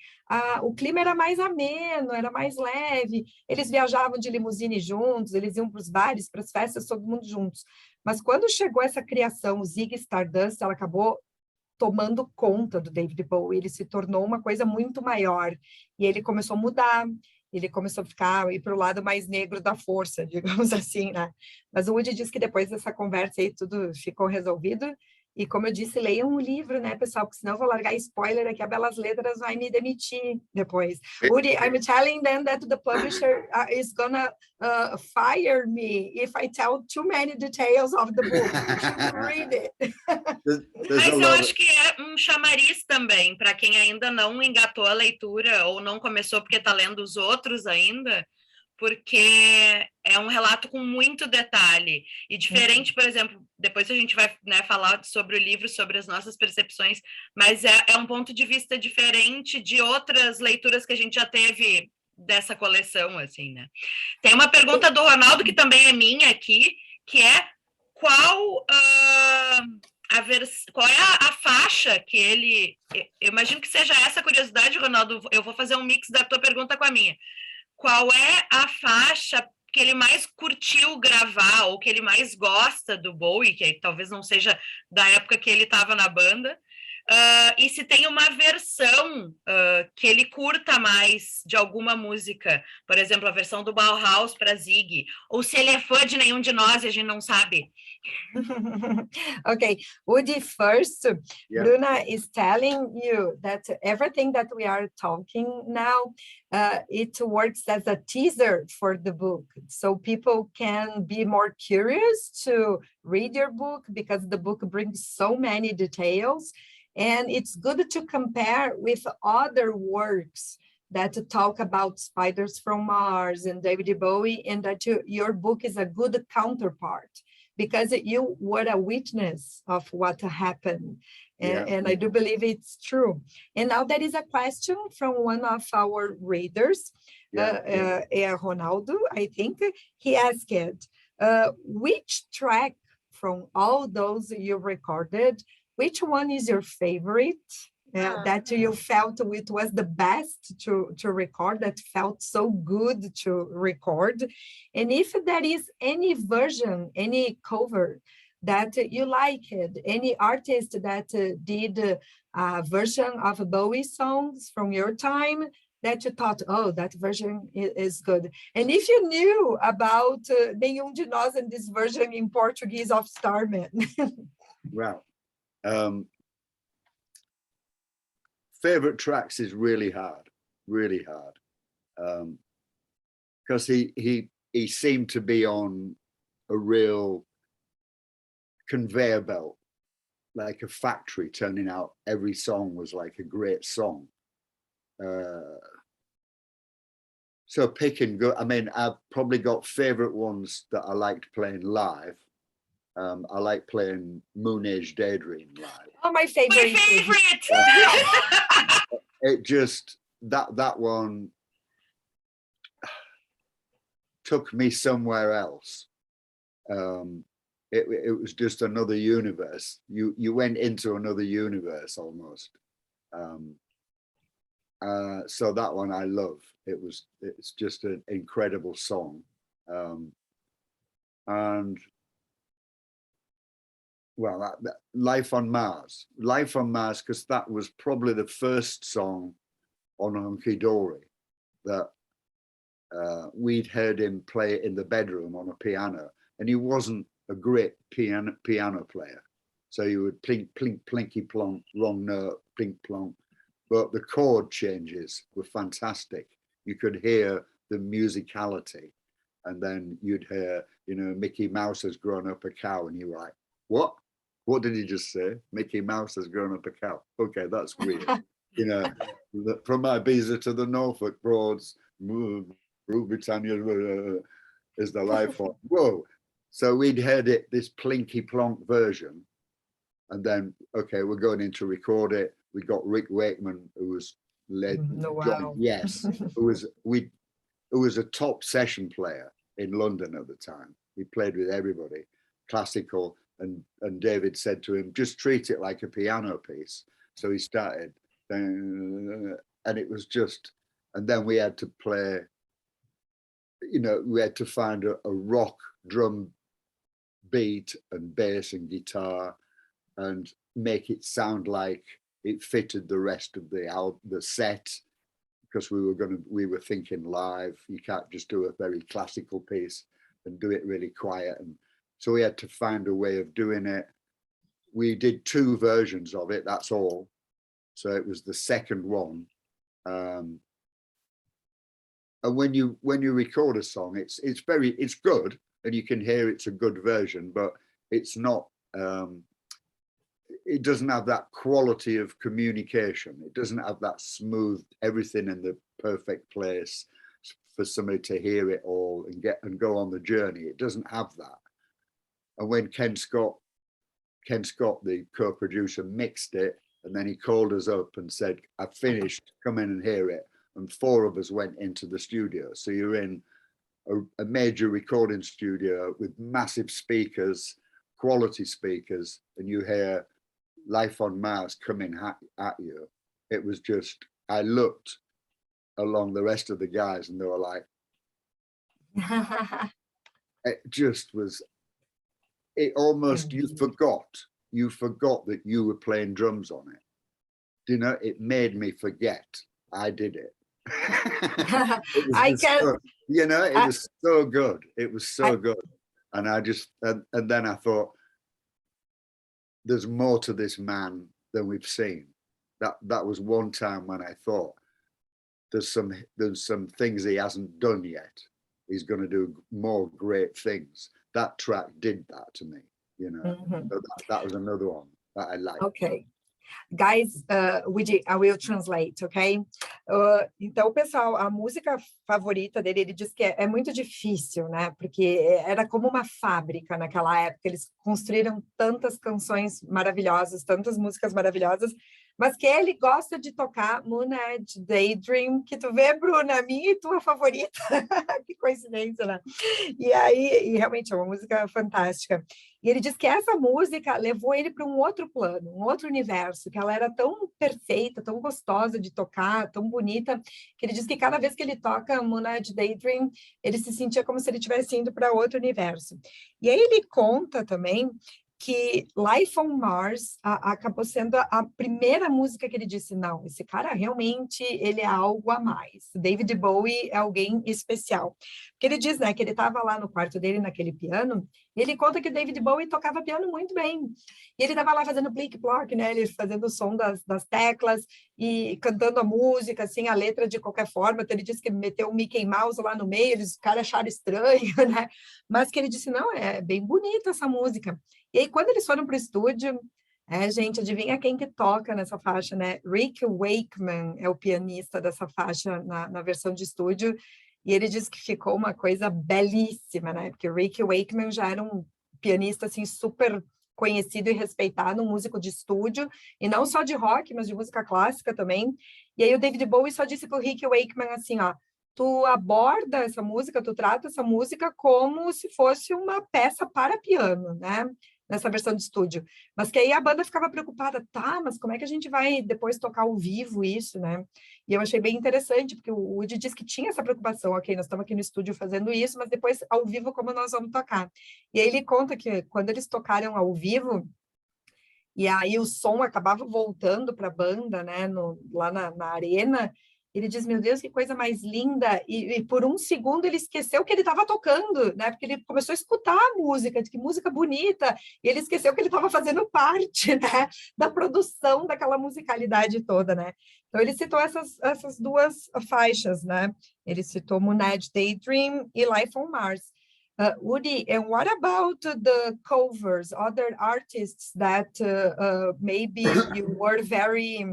S2: o clima era mais ameno, era mais leve, eles viajavam de limusine juntos, eles iam para os bares, para as festas, todo mundo juntos. Mas quando chegou essa criação, o Ziggy Stardust, ela acabou tomando conta do David Bowie, ele se tornou uma coisa muito maior, e ele começou a mudar, ele começou a ir para o lado mais negro da força, digamos assim, né? Mas o Woody disse que depois dessa conversa aí tudo ficou resolvido, e como eu disse, leiam um livro, né, pessoal, porque senão eu vou largar spoiler aqui, a Belas Letras vai me demitir depois. Woody, I'm telling them that the publisher is gonna fire me if I tell too many details of the book. You should read it.
S1: Mas eu acho que é um chamariz também, para quem ainda não engatou a leitura ou não começou porque está lendo os outros ainda, porque é um relato com muito detalhe. E diferente, por exemplo, depois a gente vai, né, falar sobre o livro, sobre as nossas percepções, mas é um ponto de vista diferente de outras leituras que a gente já teve dessa coleção, assim, né? Tem uma pergunta do Ronaldo, que também é minha aqui, que é qual é a faixa que ele... Eu imagino que seja essa a curiosidade, Ronaldo, eu vou fazer um mix da tua pergunta com a minha. Qual é a faixa que ele mais curtiu gravar, ou que ele mais gosta do Bowie, que talvez não seja da época que ele estava na banda, e se tem uma versão que ele curta mais de alguma música, por exemplo, a versão do Bauhaus para Ziggy, ou se ele é fã de nenhum de nós e a gente não sabe.
S2: Okay, Woody, first, Bruna is telling you that everything that we are talking now, it works as a teaser for the book. So people can be more curious to read your book because the book brings so many details. And it's good to compare with other works that talk about Spiders from Mars and David Bowie, and that your book is a good counterpart, because you were a witness of what happened. And I do believe it's true. And now there is a question from one of our readers, Ronaldo, I think. He asked, which track from all those you recorded, which one is your favorite? That you felt it was the best to record, that felt so good to record? And if there is any version, any cover that you liked, any artist that did a version of Bowie songs from your time that you thought, oh, that version is good. And if you knew about Nenhum de Nós and this version in Portuguese of Starman.
S3: Well, favorite tracks is really hard, because he seemed to be on a real conveyor belt, like a factory, turning out every song was like a great song. So pick and go. I mean, I've probably got favorite ones that I liked playing live. I like playing Moon Age Daydream live.
S2: Oh, my favorite.
S3: It just, that one took me somewhere else. It was just another universe. You went into another universe almost. So that one I love. It's just an incredible song. And well, Life on Mars, because that was probably the first song on Hunky Dory that we'd heard him play in the bedroom on a piano, and he wasn't a great piano player. So you would plink, plink, plinky, plonk, wrong note, plink, plonk. But the chord changes were fantastic. You could hear the musicality. And then you'd hear, you know, Mickey Mouse has grown up a cow. And you were like, what? What did he just say? Mickey Mouse has grown up a cow. Okay, that's weird. You know, from Ibiza to the Norfolk Broads, Britannia is the life of, whoa. So we'd heard it, this plinky plonk version. And then, okay, we're going in to record it. We got Rick Wakeman, who was led,
S2: Wow.
S3: yes, who was a top session player in London at the time. He played with everybody, classical. And David said to him, just treat it like a piano piece. So he started, and it was just, and then we had to play, you know, we had to find a rock drum beat and bass and guitar and make it sound like it fitted the rest of the set, because we were thinking live. You can't just do a very classical piece and do it really quiet. And so we had to find a way of doing it. We did 2 versions of it, that's all. So it was the second one. And when you record a song, it's good, and you can hear it's a good version, but it's not, it doesn't have that quality of communication. It doesn't have that smooth, everything in the perfect place for somebody to hear it all and go on the journey. It doesn't have that. And when Ken Scott, the co-producer, mixed it, and then he called us up and said, I've finished, come in and hear it. And 4 of us went into the studio. So you're in a major recording studio with massive speakers, quality speakers, and you hear Life on Mars coming at you. It was just, I looked along the rest of the guys and they were like, it just was, it almost, you forgot that you were playing drums on it. You know, it made me forget I did it. It was so good. It was so good. And I just, and then I thought, there's more to this man than we've seen. That was one time when I thought, there's some things he hasn't done yet. He's going to do more great things. That track did that to me, you know. So that was another one that I liked.
S2: Okay. Guys, Woody, I will translate, ok? Então, pessoal, a música favorita dele, ele diz que é muito difícil, né? Porque era como uma fábrica naquela época. Eles construíram tantas canções maravilhosas, tantas músicas maravilhosas, mas que ele gosta de tocar Moonlight Daydream, que tu vê, Bruna, minha e tua favorita. Que coincidência, né? E aí, realmente é uma música fantástica. E ele diz que essa música levou ele para um outro plano, um outro universo, que ela era tão perfeita, tão gostosa de tocar, tão bonita, que ele diz que cada vez que ele toca Moonlight Daydream, ele se sentia como se ele estivesse indo para outro universo. E aí ele conta também que Life on Mars acabou sendo a primeira música que ele disse, não, esse cara realmente, ele é algo a mais. David Bowie é alguém especial. Porque ele diz, né, que ele estava lá no quarto dele, naquele piano, e ele conta que o David Bowie tocava piano muito bem. E ele estava lá fazendo plique-ploque, né, ele fazendo o som das teclas e cantando a música, assim, a letra de qualquer forma. Então ele disse que meteu o Mickey Mouse lá no meio, os caras acharam estranho, né? Mas que ele disse, não, é bem bonita essa música. E aí, quando eles foram para o estúdio, gente, adivinha quem que toca nessa faixa, né? Rick Wakeman é o pianista dessa faixa na versão de estúdio, e ele disse que ficou uma coisa belíssima, né? Porque o Rick Wakeman já era um pianista, assim, super conhecido e respeitado, um músico de estúdio, e não só de rock, mas de música clássica também. E aí o David Bowie só disse para o Rick Wakeman assim, ó, tu aborda essa música, tu trata essa música como se fosse uma peça para piano, né? Nessa versão de estúdio. Mas que aí a banda ficava preocupada, tá, mas como é que a gente vai depois tocar ao vivo isso, né? E eu achei bem interessante, porque o Woody disse que tinha essa preocupação, ok, nós estamos aqui no estúdio fazendo isso, mas depois ao vivo como nós vamos tocar? E aí ele conta que quando eles tocaram ao vivo, e aí o som acabava voltando para a banda, né, lá na arena, Ele diz, meu Deus, que coisa mais linda. E por um segundo ele esqueceu que ele estava tocando, né? Porque ele começou a escutar a música, que música bonita, e ele esqueceu que ele estava fazendo parte, né, da produção daquela musicalidade toda, né? Então ele citou essas duas faixas, né? Ele citou Moonage Daydream e Life on Mars. Woody, and what about the covers, other artists that maybe you were very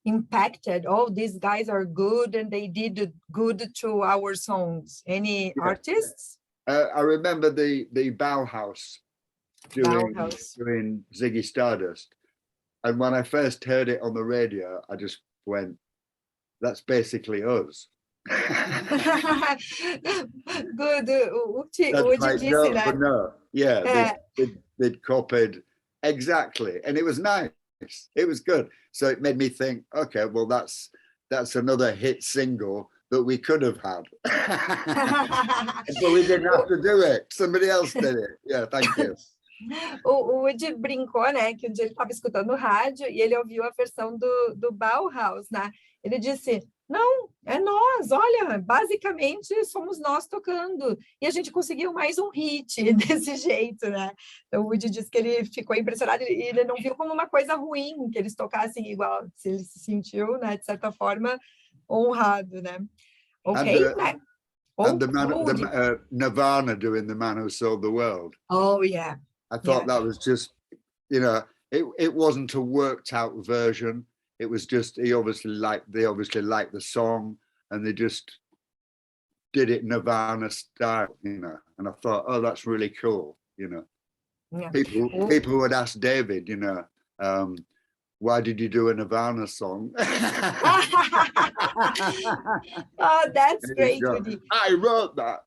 S2: impacted? Oh, these guys are good and they did good to our songs. Any artists?
S3: I remember the Bauhaus doing Ziggy Stardust. And when I first heard it on the radio, I just went, that's basically us.
S2: Good.
S3: That's right. No, but no. Yeah, they'd copied exactly. And it was nice. It was good. So it made me think, okay, well, that's another hit single that we could have had. But we didn't have to do it. Somebody else did it. Yeah, thank you.
S2: O Woody brincou, né, que um dia ele estava escutando o rádio e ele ouviu a versão do Bauhaus, né? Ele disse, não, é nós, olha, basicamente somos nós tocando. E a gente conseguiu mais um hit desse jeito, né? Então o Woody disse que ele ficou impressionado e ele não viu como uma coisa ruim que eles tocassem igual, se ele se sentiu, né, de certa forma, honrado, né? Ok, né?
S3: And the Nirvana doing The Man Who Sold the World.
S2: Oh, yeah.
S3: I thought that was just, you know, it wasn't a worked out version. It was just, they obviously liked the song and they just did it Nirvana style, you know. And I thought, oh, that's really cool, you know.
S2: Yeah.
S3: People would ask David, you know, why did you do a Nirvana song?
S2: Oh, that's great, Woody.
S3: I wrote that.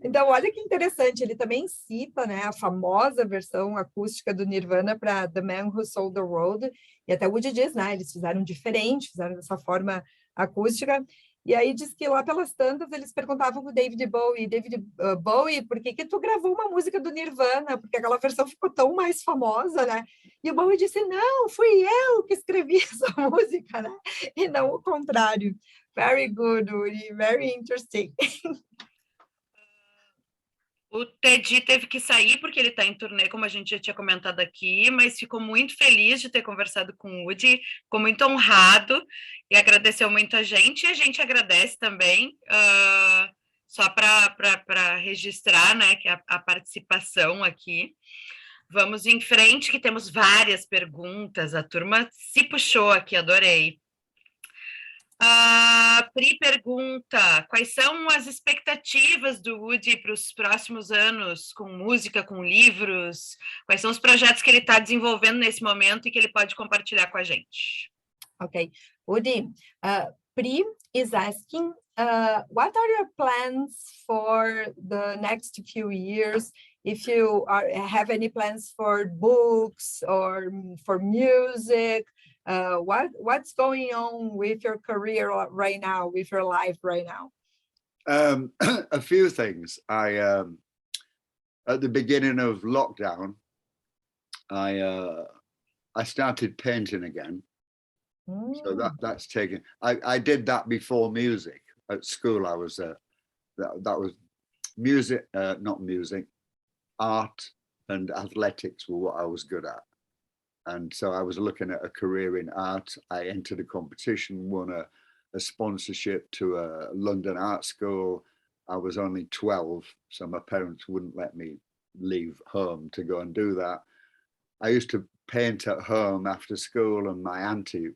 S2: Então, olha que interessante, ele também cita, né, a famosa versão acústica do Nirvana para The Man Who Sold the World, e até o Woody diz, né, eles fizeram diferente, fizeram dessa forma acústica, e aí diz que lá pelas tantas eles perguntavam para o David Bowie, por que tu gravou uma música do Nirvana? Porque aquela versão ficou tão mais famosa, né? E o Bowie disse, não, fui eu que escrevi essa música, né? E não o contrário. Very good, Woody, very interesting.
S1: O Teddy teve que sair porque ele está em turnê, como a gente já tinha comentado aqui, mas ficou muito feliz de ter conversado com o Woody, ficou muito honrado e agradeceu muito a gente. E a gente agradece também, só para registrar, né, que a participação aqui. Vamos em frente, que temos várias perguntas. A turma se puxou aqui, adorei. A Pri pergunta, quais são as expectativas do Woody para os próximos anos, com música, com livros? Quais são os projetos que ele está desenvolvendo nesse momento e que ele pode compartilhar com a gente?
S2: Okay, Woody, Pri is asking, what are your plans for the next few years? If you have any plans for books or for music, what's going on with your career right now, with your life right now?
S3: A few things. At the beginning of lockdown, I started painting again. So that's taken. I did that before music. At school, I was that was music, not music. Art and athletics were what I was good at. And so I was looking at a career in art. I entered a competition, won a sponsorship to a London art school. I was only 12, so my parents wouldn't let me leave home to go and do that. I used to paint at home after school, and my auntie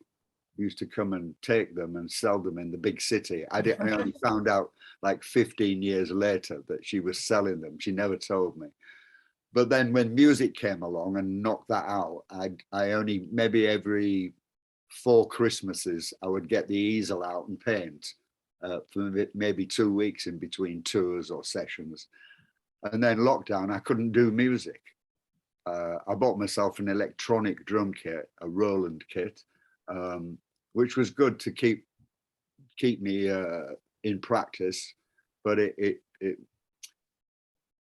S3: used to come and take them and sell them in the big city. I only found out like 15 years later that she was selling them. She never told me. But then when music came along and knocked that out, I only, maybe every 4 Christmases, I would get the easel out and paint for maybe 2 weeks in between tours or sessions. And then lockdown, I couldn't do music. I bought myself an electronic drum kit, a Roland kit, which was good to keep me in practice, but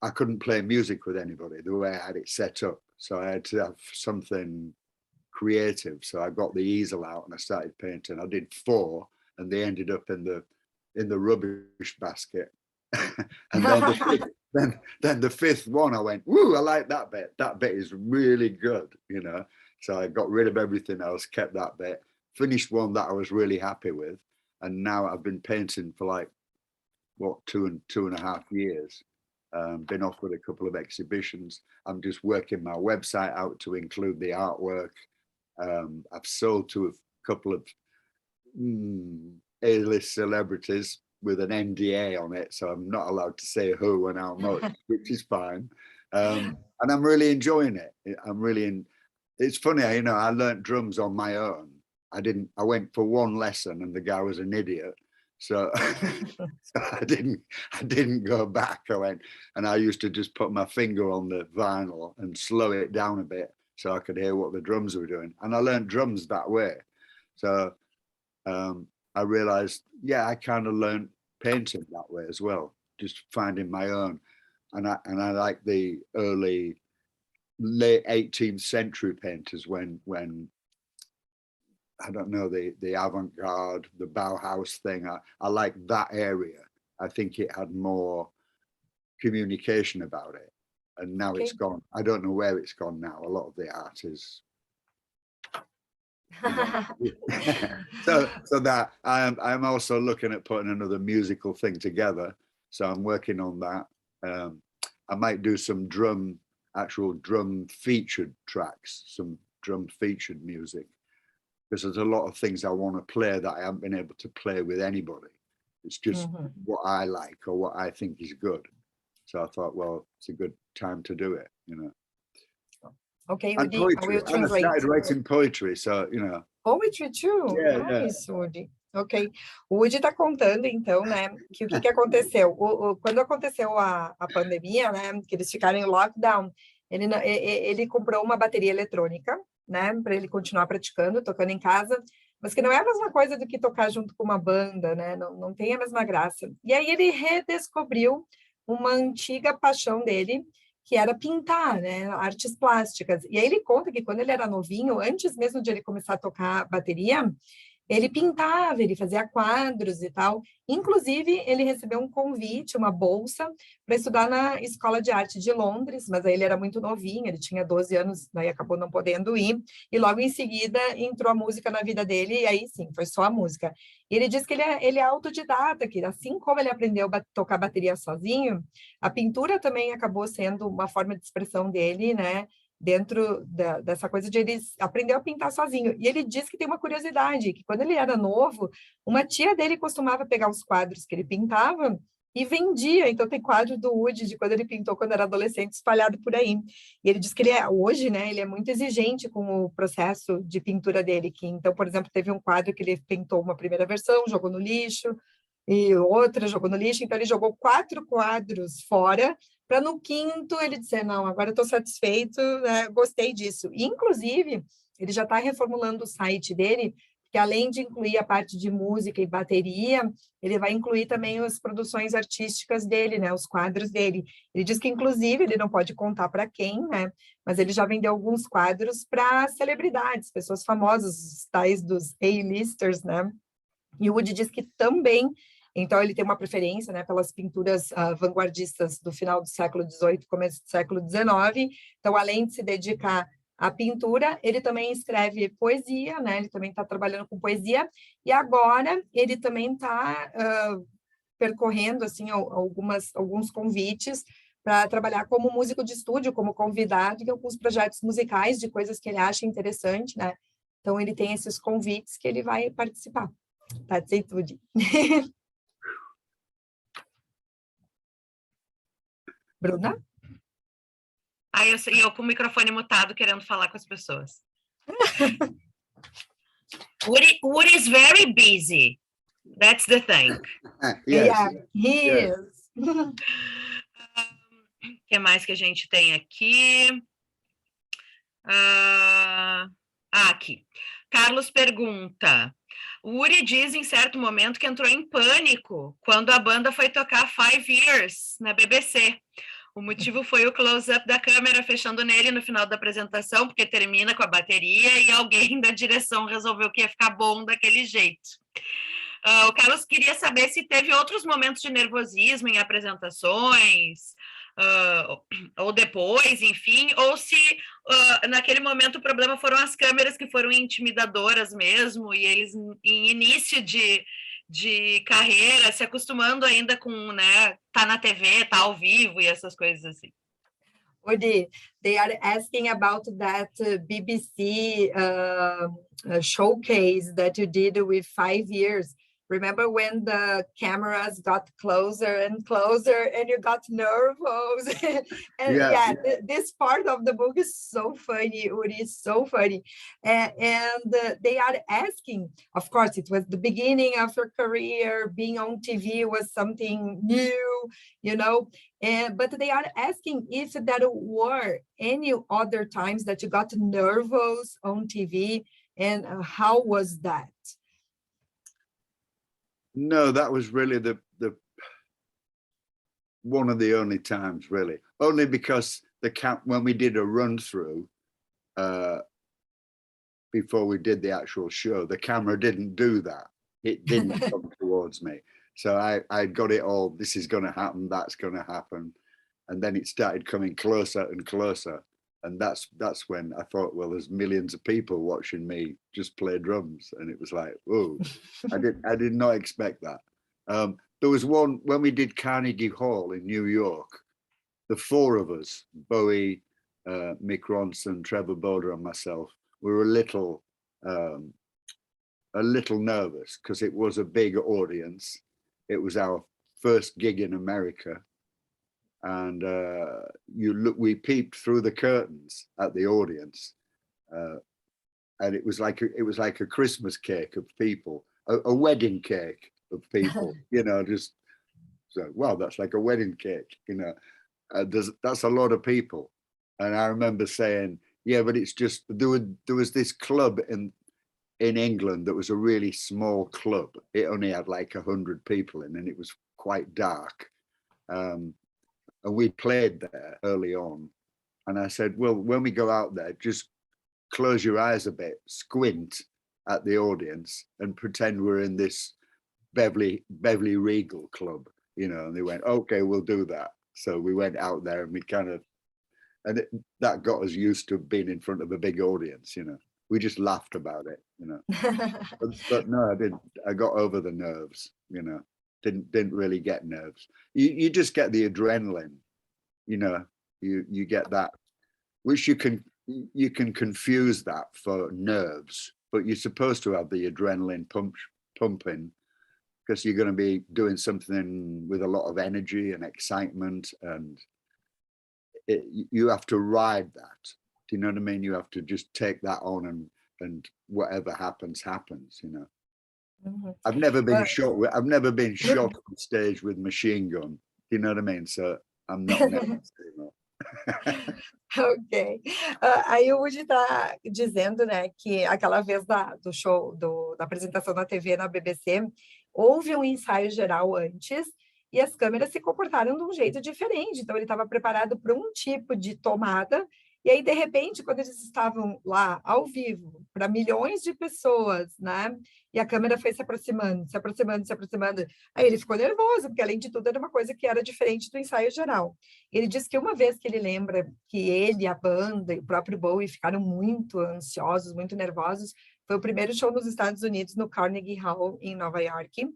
S3: I couldn't play music with anybody the way I had it set up. So I had to have something creative. So I got the easel out and I started painting. I did 4 and they ended up in the rubbish basket. And then the 5th one, I went, woo, I like that bit. That bit is really good, you know. So I got rid of everything else, kept that bit, finished one that I was really happy with. And now I've been painting for like, what, 2.5 years. Been off with a couple of exhibitions. I'm just working my website out to include the artwork. I've sold to a couple of A-list celebrities with an NDA on it, so I'm not allowed to say who and how much, which is fine. And I'm really enjoying it. It's funny, you know, I learned drums on my own. I went for 1 lesson and the guy was an idiot. So, so I didn't go back. I went, and I used to just put my finger on the vinyl and slow it down a bit so I could hear what the drums were doing. And I learned drums that way. So I realized, yeah, I kind of learned painting that way as well, just finding my own. And I like the late 18th century painters when I don't know, the avant-garde, the Bauhaus thing. I like that area. I think it had more communication about it. And now it's gone. I don't know where it's gone now. A lot of the art is. So that I'm also looking at putting another musical thing together. So I'm working on that. I might do some actual drum featured tracks, some drum featured music. Because there's a lot of things I want to play that I haven't been able to play with anybody. It's just what I like or what I think is good. So I thought, well, it's a good time to do it, you know.
S2: Okay,
S3: and
S2: Udi,
S3: poetry.
S2: I will translate.
S3: I started writing poetry, so, you know.
S2: Poetry too?
S3: Yeah,
S2: nice, Udi. Ok. O Udi está contando, então, né, que o que aconteceu? Quando aconteceu a pandemia, né, que eles ficaram em lockdown, ele comprou uma bateria eletrônica, né, para ele continuar praticando, tocando em casa, mas que não é a mesma coisa do que tocar junto com uma banda, né, não tem a mesma graça. E aí ele redescobriu uma antiga paixão dele, que era pintar, né, artes plásticas. E aí ele conta que quando ele era novinho, antes mesmo de ele começar a tocar bateria, ele pintava, ele fazia quadros e tal. Inclusive, ele recebeu um convite, uma bolsa, para estudar na Escola de Arte de Londres, mas aí ele era muito novinho, ele tinha 12 anos, daí acabou não podendo ir. E logo em seguida entrou a música na vida dele, e aí sim, foi só a música. E ele diz que ele é autodidata, que assim como ele aprendeu a tocar bateria sozinho, a pintura também acabou sendo uma forma de expressão dele, né? Dentro dessa coisa de ele aprender a pintar sozinho. E ele diz que tem uma curiosidade, que quando ele era novo, uma tia dele costumava pegar os quadros que ele pintava e vendia. Então tem quadro do Woody de quando ele pintou quando era adolescente espalhado por aí. E ele diz que hoje, né, ele é muito exigente com o processo de pintura dele, que então, por exemplo, teve um quadro que ele pintou uma primeira versão, jogou no lixo, e outra jogou no lixo, então ele jogou 4 quadros fora, para no 5º ele dizer, não, agora eu estou satisfeito, né, gostei disso. E, inclusive, ele já está reformulando o site dele, que além de incluir a parte de música e bateria, ele vai incluir também as produções artísticas dele, né, os quadros dele. Ele diz que, inclusive, ele não pode contar para quem, né, mas ele já vendeu alguns quadros para celebridades, pessoas famosas, os tais dos A-listers, né, e o Woody diz que também, então ele tem uma preferência, né, pelas pinturas vanguardistas do final do século XVIII, começo do século XIX. Então, além de se dedicar à pintura, ele também escreve poesia, né, ele também está trabalhando com poesia, e agora ele também está percorrendo, assim, alguns convites para trabalhar como músico de estúdio, como convidado, em alguns projetos musicais, de coisas que ele acha interessante, né, então ele tem esses convites que ele vai participar. That's it, Woody. Bruna?
S1: Eu com o microfone mutado, querendo falar com as pessoas. Woody is very busy. That's the thing.
S3: Yes.
S2: Yeah, he is.
S1: O que mais que a gente tem aqui? Aqui. Carlos pergunta, o Woody diz em certo momento que entrou em pânico quando a banda foi tocar 5 Years na BBC. O motivo foi o close-up da câmera fechando nele no final da apresentação, porque termina com a bateria e alguém da direção resolveu que ia ficar bom daquele jeito. O Carlos queria saber se teve outros momentos de nervosismo em apresentações, ou depois, enfim, ou se naquele momento o problema foram as câmeras que foram intimidadoras mesmo, e eles em início de carreira, se acostumando ainda com, né, tá na TV, tá ao vivo e essas coisas assim.
S2: Udi, they are asking about that BBC showcase that you did with 5 years. Remember when the cameras got closer and closer and you got nervous? And yeah, this part of the book is so funny, Uri, so funny. And they are asking, of course, it was the beginning of your career, being on TV was something new, you know, but they are asking if there were any other times that you got nervous on TV, and how was that?
S3: No, that was really the one of the only times, really. Only because when we did a run through before we did the actual show, the camera didn't do that. It didn't come towards me. So I got it all. This is going to happen. That's going to happen, and then it started coming closer and closer. And that's when I thought, well, there's millions of people watching me just play drums, and it was like, whoa, I did not expect that. There was one when we did Carnegie Hall in New York. The four of us, Bowie, Mick Ronson, Trevor Boulder, and myself, we were a little nervous because it was a big audience. It was our first gig in America. And we peeped through the curtains at the audience, and it was like a Christmas cake of people, a wedding cake of people, you know, just so, wow, that's like a wedding cake, you know. That's a lot of people. And I remember saying, yeah, but it's just there was this club in England that was a really small club. It only had like 100 people in, and it was quite dark. And we played there early on. And I said, well, when we go out there, just close your eyes a bit, squint at the audience and pretend we're in this Beverly Regal club, you know. And they went, okay, we'll do that. So we went out there and we that got us used to being in front of a big audience, you know. We just laughed about it, you know. but no, I didn't. I got over the nerves, you know. Didn't really get nerves. You just get the adrenaline, you know. You get that, which you can confuse that for nerves, but you're supposed to have the adrenaline pumping because you're going to be doing something with a lot of energy and excitement, and you have to ride that. Do you know what I mean? You have to just take that on, and whatever happens, you know. Mm-hmm. I've never been shot on stage with machine gun. Do you know what I mean? So I'm not nervous anymore.
S2: Ok. Aí o Woody está dizendo, né, que aquela vez do show, da apresentação na TV na BBC, houve um ensaio geral antes e as câmeras se comportaram de um jeito diferente. Então ele estava preparado para um tipo de tomada. E aí, de repente, quando eles estavam lá, ao vivo, para milhões de pessoas, né? E a câmera foi se aproximando, aí ele ficou nervoso, porque, além de tudo, era uma coisa que era diferente do ensaio geral. Ele disse que uma vez que ele lembra que ele, a banda e o próprio Bowie ficaram muito ansiosos, muito nervosos, foi o primeiro show nos Estados Unidos, no Carnegie Hall, em Nova York. Ele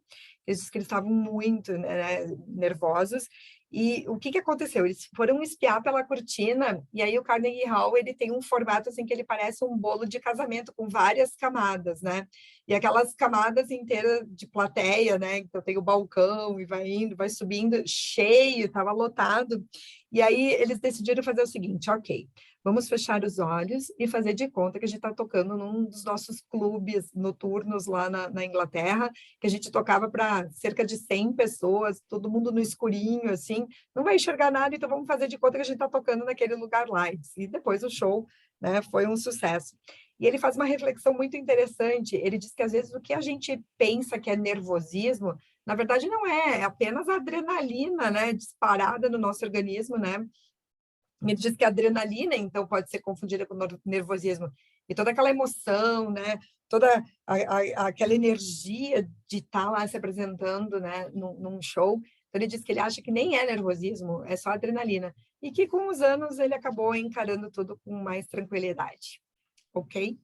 S2: disse que eles estavam muito, né, nervosos. E o que aconteceu? Eles foram espiar pela cortina, e aí o Carnegie Hall, ele tem um formato assim que ele parece um bolo de casamento, com várias camadas, né? E aquelas camadas inteiras de plateia, né? Então tem o balcão, e vai indo, vai subindo, cheio, estava lotado. E aí eles decidiram fazer o seguinte, ok, vamos fechar os olhos e fazer de conta que a gente está tocando num dos nossos clubes noturnos lá na Inglaterra, que a gente tocava para cerca de 100 pessoas, todo mundo no escurinho, assim, não vai enxergar nada, então vamos fazer de conta que a gente está tocando naquele lugar lá. E depois o show, né, foi um sucesso. E ele faz uma reflexão muito interessante. Ele diz que, às vezes, o que a gente pensa que é nervosismo, Na verdade, não é apenas a adrenalina, né, disparada no nosso organismo, né? Ele diz que a adrenalina, então, pode ser confundida com nervosismo. E toda aquela emoção, né? Toda aquela energia de estar lá se apresentando, né? Num show. Então, ele diz que ele acha que nem é nervosismo, é só adrenalina. E que, com os anos, ele acabou encarando tudo com mais tranquilidade. Ok?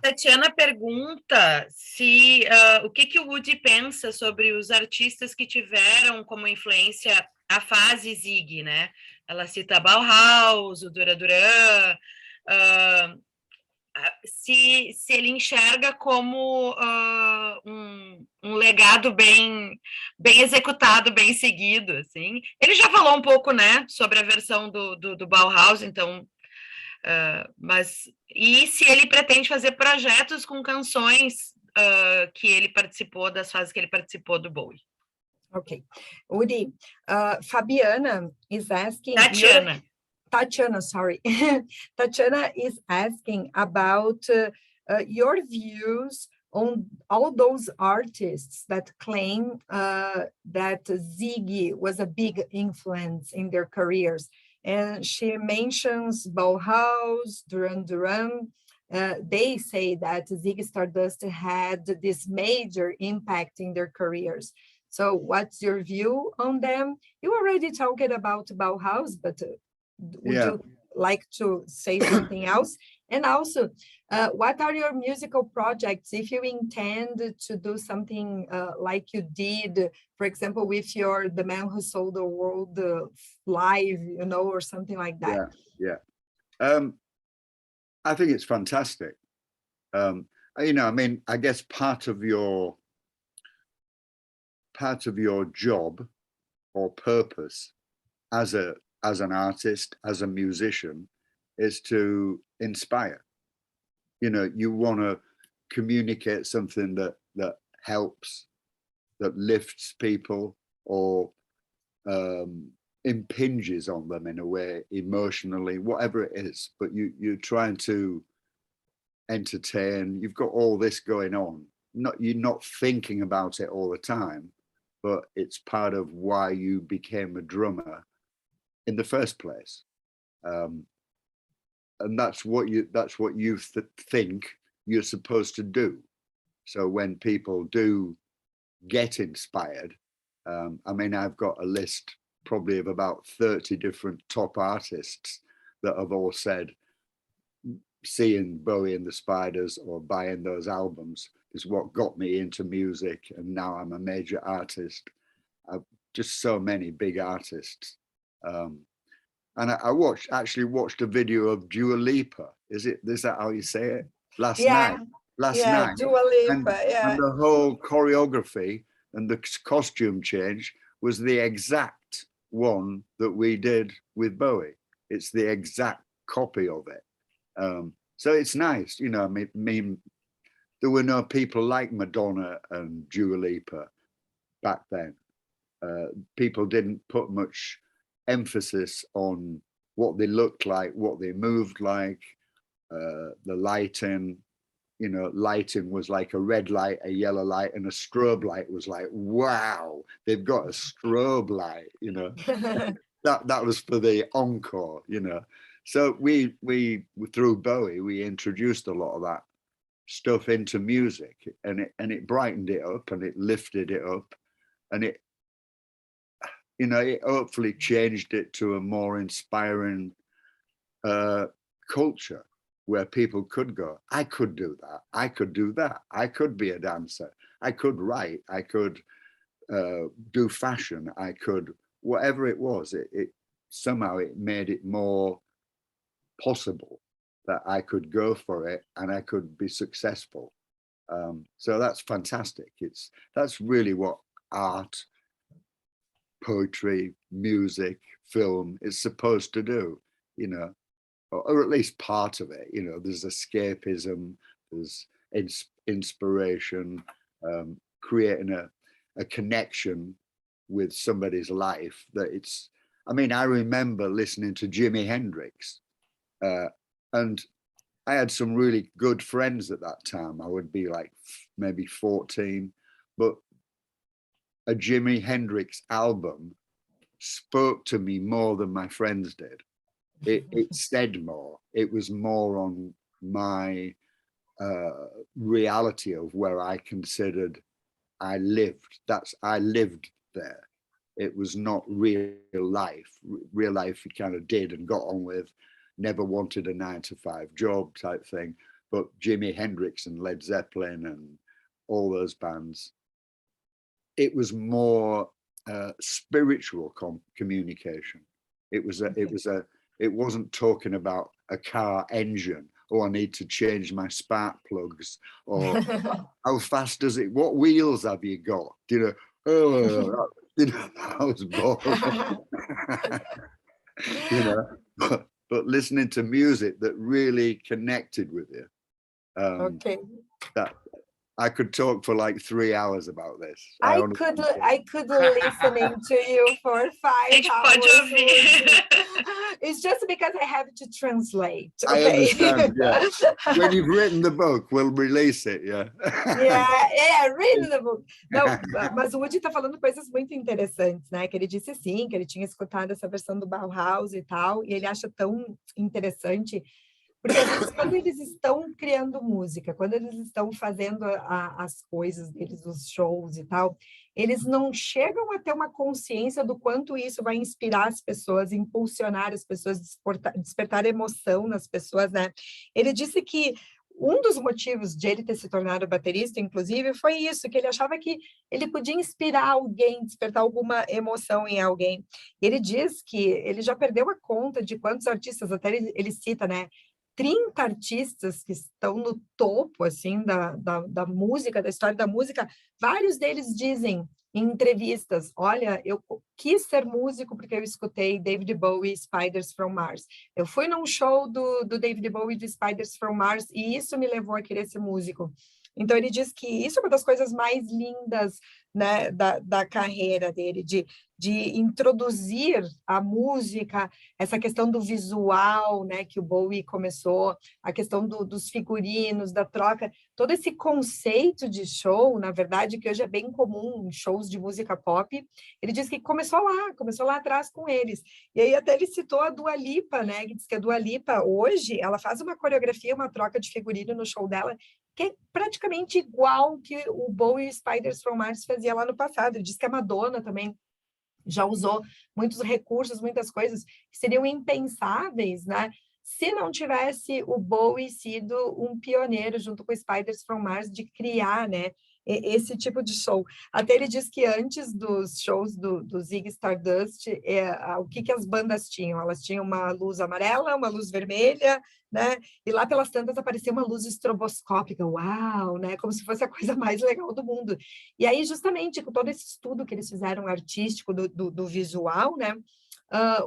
S1: Tatiana pergunta se o que o Woody pensa sobre os artistas que tiveram como influência a fase Ziggy, né? Ela cita Bauhaus, o Duran Duran, se ele enxerga como um legado bem executado, bem seguido, assim. Ele já falou um pouco, né, sobre a versão do Bauhaus, então. Mas e se ele pretende fazer projetos com canções que ele participou, das fases que ele participou do Bowie?
S2: Ok. Uri, Fabiana is asking...
S1: Tatiana,
S2: sorry. Tatiana is asking about your views on all those artists that claim that Ziggy was a big influence in their careers. And she mentions Bauhaus, Duran Duran. They say that Ziggy Stardust had this major impact in their careers. So what's your view on them? You already talked about Bauhaus, but would you like to say something else? And also, what are your musical projects if you intend to do something like you did, for example, with The Man Who Sold the World live, you know, or something like that?
S3: I think it's fantastic. You know, I mean, I guess part of your job or purpose as an artist, as a musician, is to inspire. You know, you want to communicate something that helps, that lifts people, or impinges on them in a way, emotionally, whatever it is. But you're trying to entertain. You've got all this going on. You're not thinking about it all the time, but it's part of why you became a drummer in the first place, and that's what you think you're supposed to do. So when people do get inspired, I mean, I've got a list probably of about 30 different top artists that have all said seeing Bowie and the Spiders or buying those albums is what got me into music, and now I'm a major artist. I've just so many big artists. And I actually watched a video of Dua Lipa. Is that how you say it? Last night.
S2: Dua Lipa,
S3: and the whole choreography and the costume change was the exact one that we did with Bowie. It's the exact copy of it. So it's nice, you know. I mean, there were no people like Madonna and Dua Lipa back then. People didn't put much emphasis on what they looked like, what they moved like, the lighting. You know, lighting was like a red light, a yellow light, and a strobe light was like, wow, they've got a strobe light, you know. that was for the encore, you know. So we through Bowie, we introduced a lot of that stuff into music, and it brightened it up and it lifted it up, and it, you know, it hopefully changed it to a more inspiring culture where people could go, I could do that, I could do that, I could be a dancer, I could write, I could do fashion, I could, whatever it was, it somehow it made it more possible that I could go for it and I could be successful. So that's fantastic. That's really what art, poetry, music, film is supposed to do, you know, or at least part of it. You know, there's escapism, there's inspiration, creating a connection with somebody's life that it's, I mean, I remember listening to Jimi Hendrix, and I had some really good friends at that time. I would be like maybe 14, but a Jimi Hendrix album spoke to me more than my friends did. It said more. It was more on my reality of where I considered I lived. I lived there. It was not real life. Real life you kind of did and got on with, never wanted a 9-to-5 job type thing. But Jimi Hendrix and Led Zeppelin and all those bands, it was more spiritual communication. It wasn't talking about a car engine. Oh, I need to change my spark plugs, or how fast does it? What wheels have you got? You know, oh, that was boring. You know, but listening to music that really connected with you.
S2: Okay.
S3: That I could talk for like 3 hours about this.
S2: I could listening to you for 5 hours. It's just because I have to translate. Okay?
S3: I understand, yeah. When you've written the book, we'll release it, yeah.
S2: Read the book. Não, mas o Woody está falando coisas muito interessantes, né? Que ele disse sim, que ele tinha escutado essa versão do Bauhaus e tal, e ele acha tão interessante. Porque às vezes, quando eles estão criando música, quando eles estão fazendo as coisas deles, os shows e tal, eles não chegam a ter uma consciência do quanto isso vai inspirar as pessoas, impulsionar as pessoas, despertar emoção nas pessoas, né? Ele disse que um dos motivos de ele ter se tornado baterista, inclusive, foi isso, que ele achava que ele podia inspirar alguém, despertar alguma emoção em alguém. E ele diz que ele já perdeu a conta de quantos artistas, até ele cita, né? 30 artistas que estão no topo, assim, da música, da história da música, vários deles dizem em entrevistas, olha, eu quis ser músico porque eu escutei David Bowie, Spiders from Mars. Eu fui num show do David Bowie, de Spiders from Mars, e isso me levou a querer ser músico. Então, ele diz que isso é uma das coisas mais lindas, né, da carreira dele, de introduzir a música, essa questão do visual, né, que o Bowie começou, a questão dos figurinos, da troca, todo esse conceito de show, na verdade, que hoje é bem comum em shows de música pop, ele diz que começou lá atrás com eles. E aí até ele citou a Dua Lipa, né, que diz que a Dua Lipa, hoje, ela faz uma coreografia, uma troca de figurino no show dela, que é praticamente igual que o Bowie e Spiders from Mars fazia lá no passado. Ele diz que a Madonna também já usou muitos recursos, muitas coisas que seriam impensáveis, né? Se não tivesse o Bowie sido um pioneiro junto com o Spiders from Mars de criar, né, esse tipo de show. Até ele diz que antes dos shows do Ziggy Stardust, o que as bandas tinham? Elas tinham uma luz amarela, uma luz vermelha, né? E lá pelas tantas aparecia uma luz estroboscópica, uau, né? Como se fosse a coisa mais legal do mundo. E aí, justamente, com todo esse estudo que eles fizeram artístico do visual, né?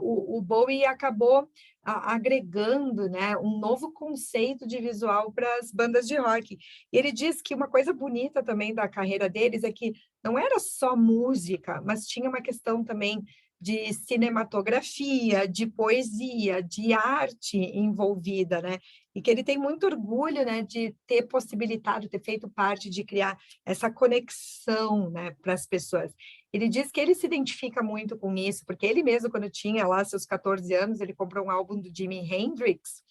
S2: O Bowie acabou agregando, né, um novo conceito de visual para as bandas de rock. E ele diz que uma coisa bonita também da carreira deles é que não era só música, mas tinha uma questão também de cinematografia, de poesia, de arte envolvida, né? E que ele tem muito orgulho, né, de ter possibilitado, ter feito parte de criar essa conexão, né, para as pessoas. Ele diz que ele se identifica muito com isso, porque ele mesmo, quando tinha lá seus 14 anos, ele comprou um álbum do Jimi Hendrix,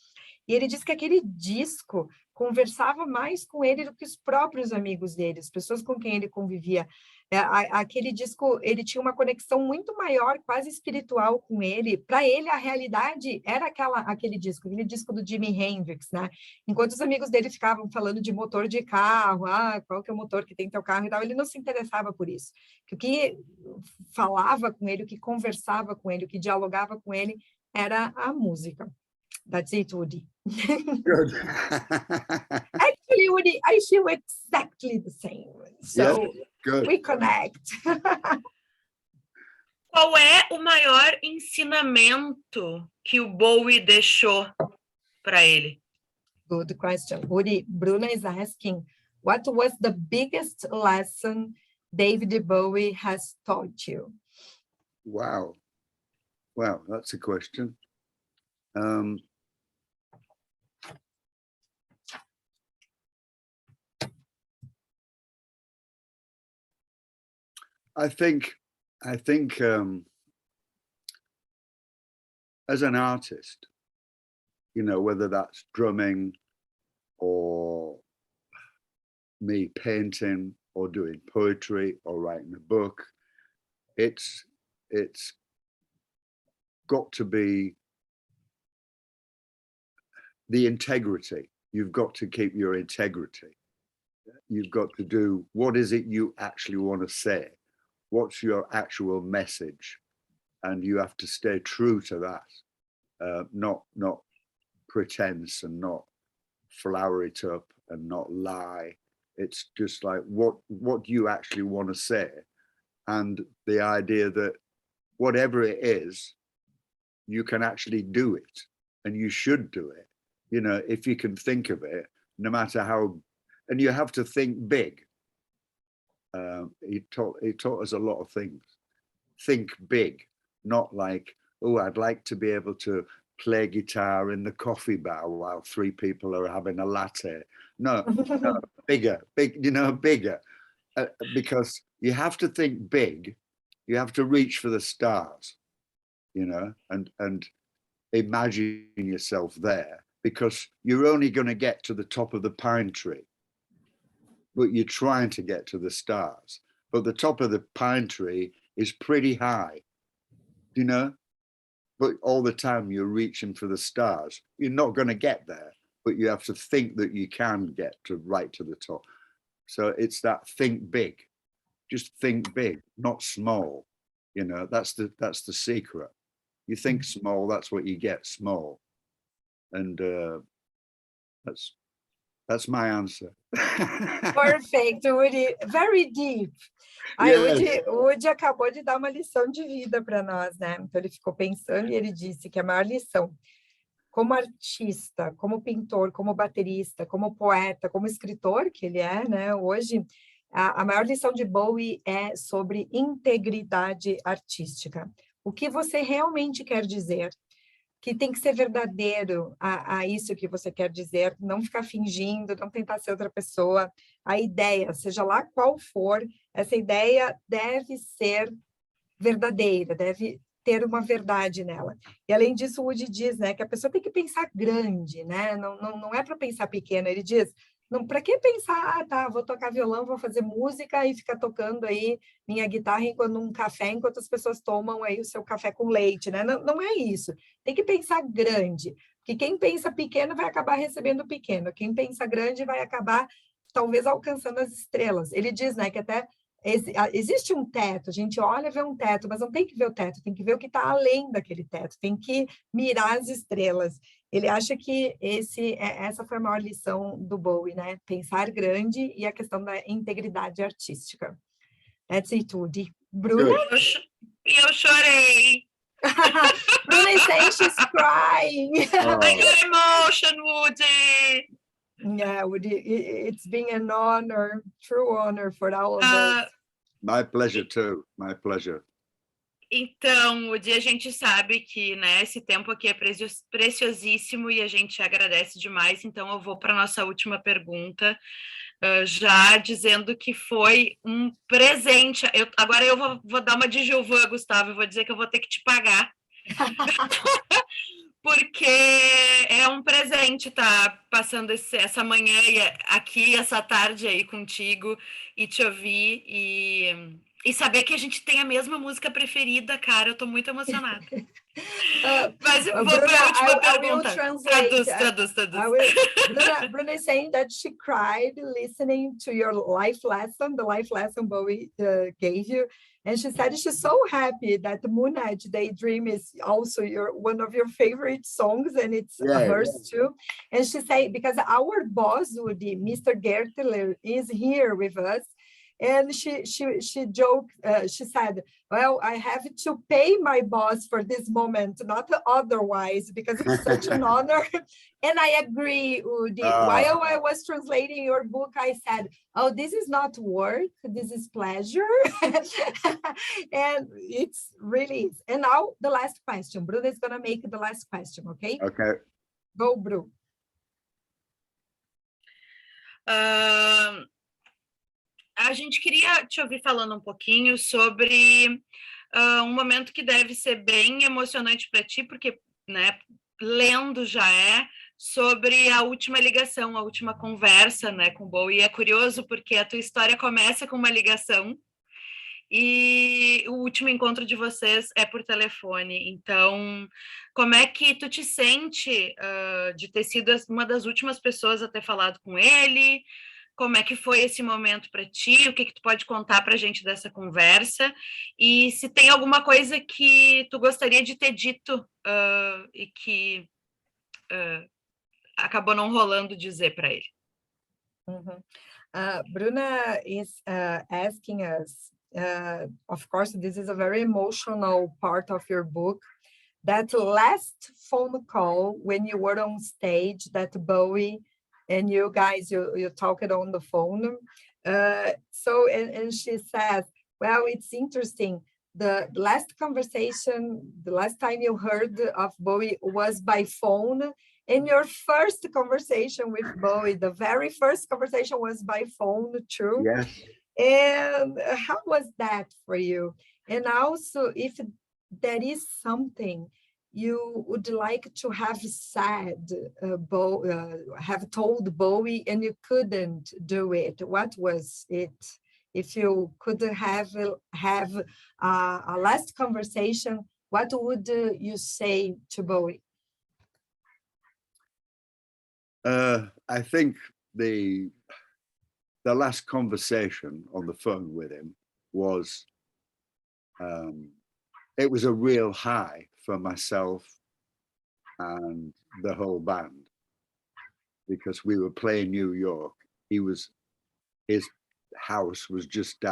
S2: e ele disse que aquele disco conversava mais com ele do que os próprios amigos dele, as pessoas com quem ele convivia. Aquele disco, ele tinha uma conexão muito maior, quase espiritual com ele. Para ele, a realidade era aquele disco do Jimi Hendrix, né? Enquanto os amigos dele ficavam falando de motor de carro, qual que é o motor que tem teu carro e tal, ele não se interessava por isso. O que falava com ele, o que conversava com ele, o que dialogava com ele, era a música. That's it, Woody.
S3: Good.
S2: Actually, Woody, I feel exactly the same. So
S3: good.
S2: We connect.
S1: Qual é o maior ensinamento que o Bowie deixou para ele?
S2: Good question. Woody, Bruna is asking, what was the biggest lesson David Bowie has taught you?
S3: Wow, that's a question. I think as an artist, you know, whether that's drumming or me painting or doing poetry or writing a book, it's got to be the integrity. You've got to keep your integrity. You've got to do, what is it you actually want to say? What's your actual message? And you have to stay true to that, not pretense and not flower it up and not lie. It's just like, what do you actually want to say? And the idea that whatever it is, you can actually do it, and you should do it. You know, if you can think of it, no matter how, and you have to think big. He taught us a lot of things. Think big, not like, oh, I'd like to be able to play guitar in the coffee bar while 3 people are having a latte. No, bigger, bigger. Because you have to think big, you have to reach for the stars, you know, and imagine yourself there, because you're only going to get to the top of the pine tree, but you're trying to get to the stars. But the top of the pine tree is pretty high, you know, but all the time you're reaching for the stars. You're not going to get there, but you have to think that you can get to right to the top. So it's that think big, just think big, not small. You know, that's the secret. You think small, that's what you get, small. And that's my answer.
S2: Perfect, Woody. Very deep. Aí, o Woody acabou de dar uma lição de vida para nós, né? Então, ele ficou pensando e ele disse que a maior lição, como artista, como pintor, como baterista, como poeta, como escritor, que ele é, né? Hoje, a maior lição de Bowie é sobre integridade artística. O que você realmente quer dizer? Que tem que ser verdadeiro a isso que você quer dizer, não ficar fingindo, não tentar ser outra pessoa. A ideia, seja lá qual for, essa ideia deve ser verdadeira, deve ter uma verdade nela. E, além disso, o Woody diz, né, que a pessoa tem que pensar grande, né? Não é para pensar pequeno. Ele diz, não, para que pensar, tá, vou tocar violão, vou fazer música e ficar tocando aí minha guitarra enquanto as pessoas tomam aí o seu café com leite, né? Não é isso. Tem que pensar grande, porque quem pensa pequeno vai acabar recebendo pequeno, quem pensa grande vai acabar, talvez, alcançando as estrelas. Ele diz, né, que até existe um teto, a gente olha e vê um teto, mas não tem que ver o teto, tem que ver o que está além daquele teto, tem que mirar as estrelas. Ele acha que essa foi a maior lição do Bowie, né? Pensar grande e a questão da integridade artística. That's it, Woody. Bruna?
S1: Eu chorei.
S2: Bruna is saying she's crying.
S1: I got emotion, Woody.
S2: Yeah, Woody, it's been an honor, true honor for all of us.
S3: My pleasure too, my pleasure.
S1: Então, Woody, a gente sabe que, né, esse tempo aqui é preciosíssimo e a gente agradece demais. Então, eu vou para a nossa última pergunta, já dizendo que foi um presente. Agora eu vou dar uma de Gilvan, Gustavo, eu vou dizer que eu vou ter que te pagar. Porque é um presente estar passando essa manhã aqui, essa tarde aí contigo e te ouvir e saber que a gente tem a mesma música preferida, cara. Eu tô muito emocionada. Mas vou para a última pergunta. Traduz.
S2: Bruna is saying that she cried listening to your life lesson, the life lesson Bowie gave you. And she said she's so happy that Moonage Daydream is also one of your favorite songs, and it's hers too. And she said, because our boss, Woody, Mr. Gertler, is here with us, and she joked, she said, well, I have to pay my boss for this moment, not otherwise, because it's such an honor. And I agree, Woody. While I was translating your book, I said, oh, this is not work, this is pleasure. And it's really is. And now the last question. Bruno is going to make the last question, okay?
S3: Okay.
S2: Go, Bru.
S1: a gente queria te ouvir falando um pouquinho sobre um momento que deve ser bem emocionante para ti, porque, né, lendo já sobre a última ligação, a última conversa, né, com o Bowie. E é curioso porque a tua história começa com uma ligação e o último encontro de vocês é por telefone. Então, como é que tu te sente de ter sido uma das últimas pessoas a ter falado com ele? Como é que foi esse momento para ti? O que tu pode contar para a gente dessa conversa? E se tem alguma coisa que tu gostaria de ter dito e que acabou não rolando dizer para ele?
S2: Bruna is asking us, of course, this is a very emotional part of your book, that last phone call when you were on stage, that Bowie and you guys, you talked on the phone. And she says, well, it's interesting. The last conversation, the last time you heard of Bowie was by phone. And your first conversation with Bowie, the very first conversation was by phone too.
S3: Yes.
S2: And how was that for you? And also, if there is something you would like to have said, have told Bowie, and you couldn't do it, what was it? If you could have a last conversation, what would you say to Bowie?
S3: I think the last conversation on the phone with him was, it was a real high for myself and the whole band, because we were playing New York. His house was just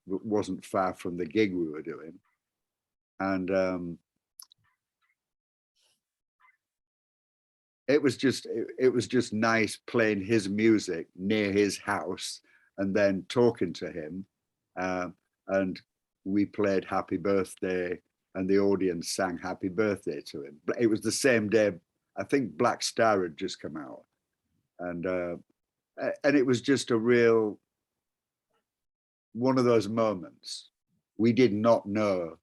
S3: wasn't far from the gig we were doing. And it was just nice playing his music near his house and then talking to him. And we played Happy Birthday and the audience sang Happy Birthday to him. It was the same day, I think Black Star had just come out. And it was just a real, one of those moments. We did not know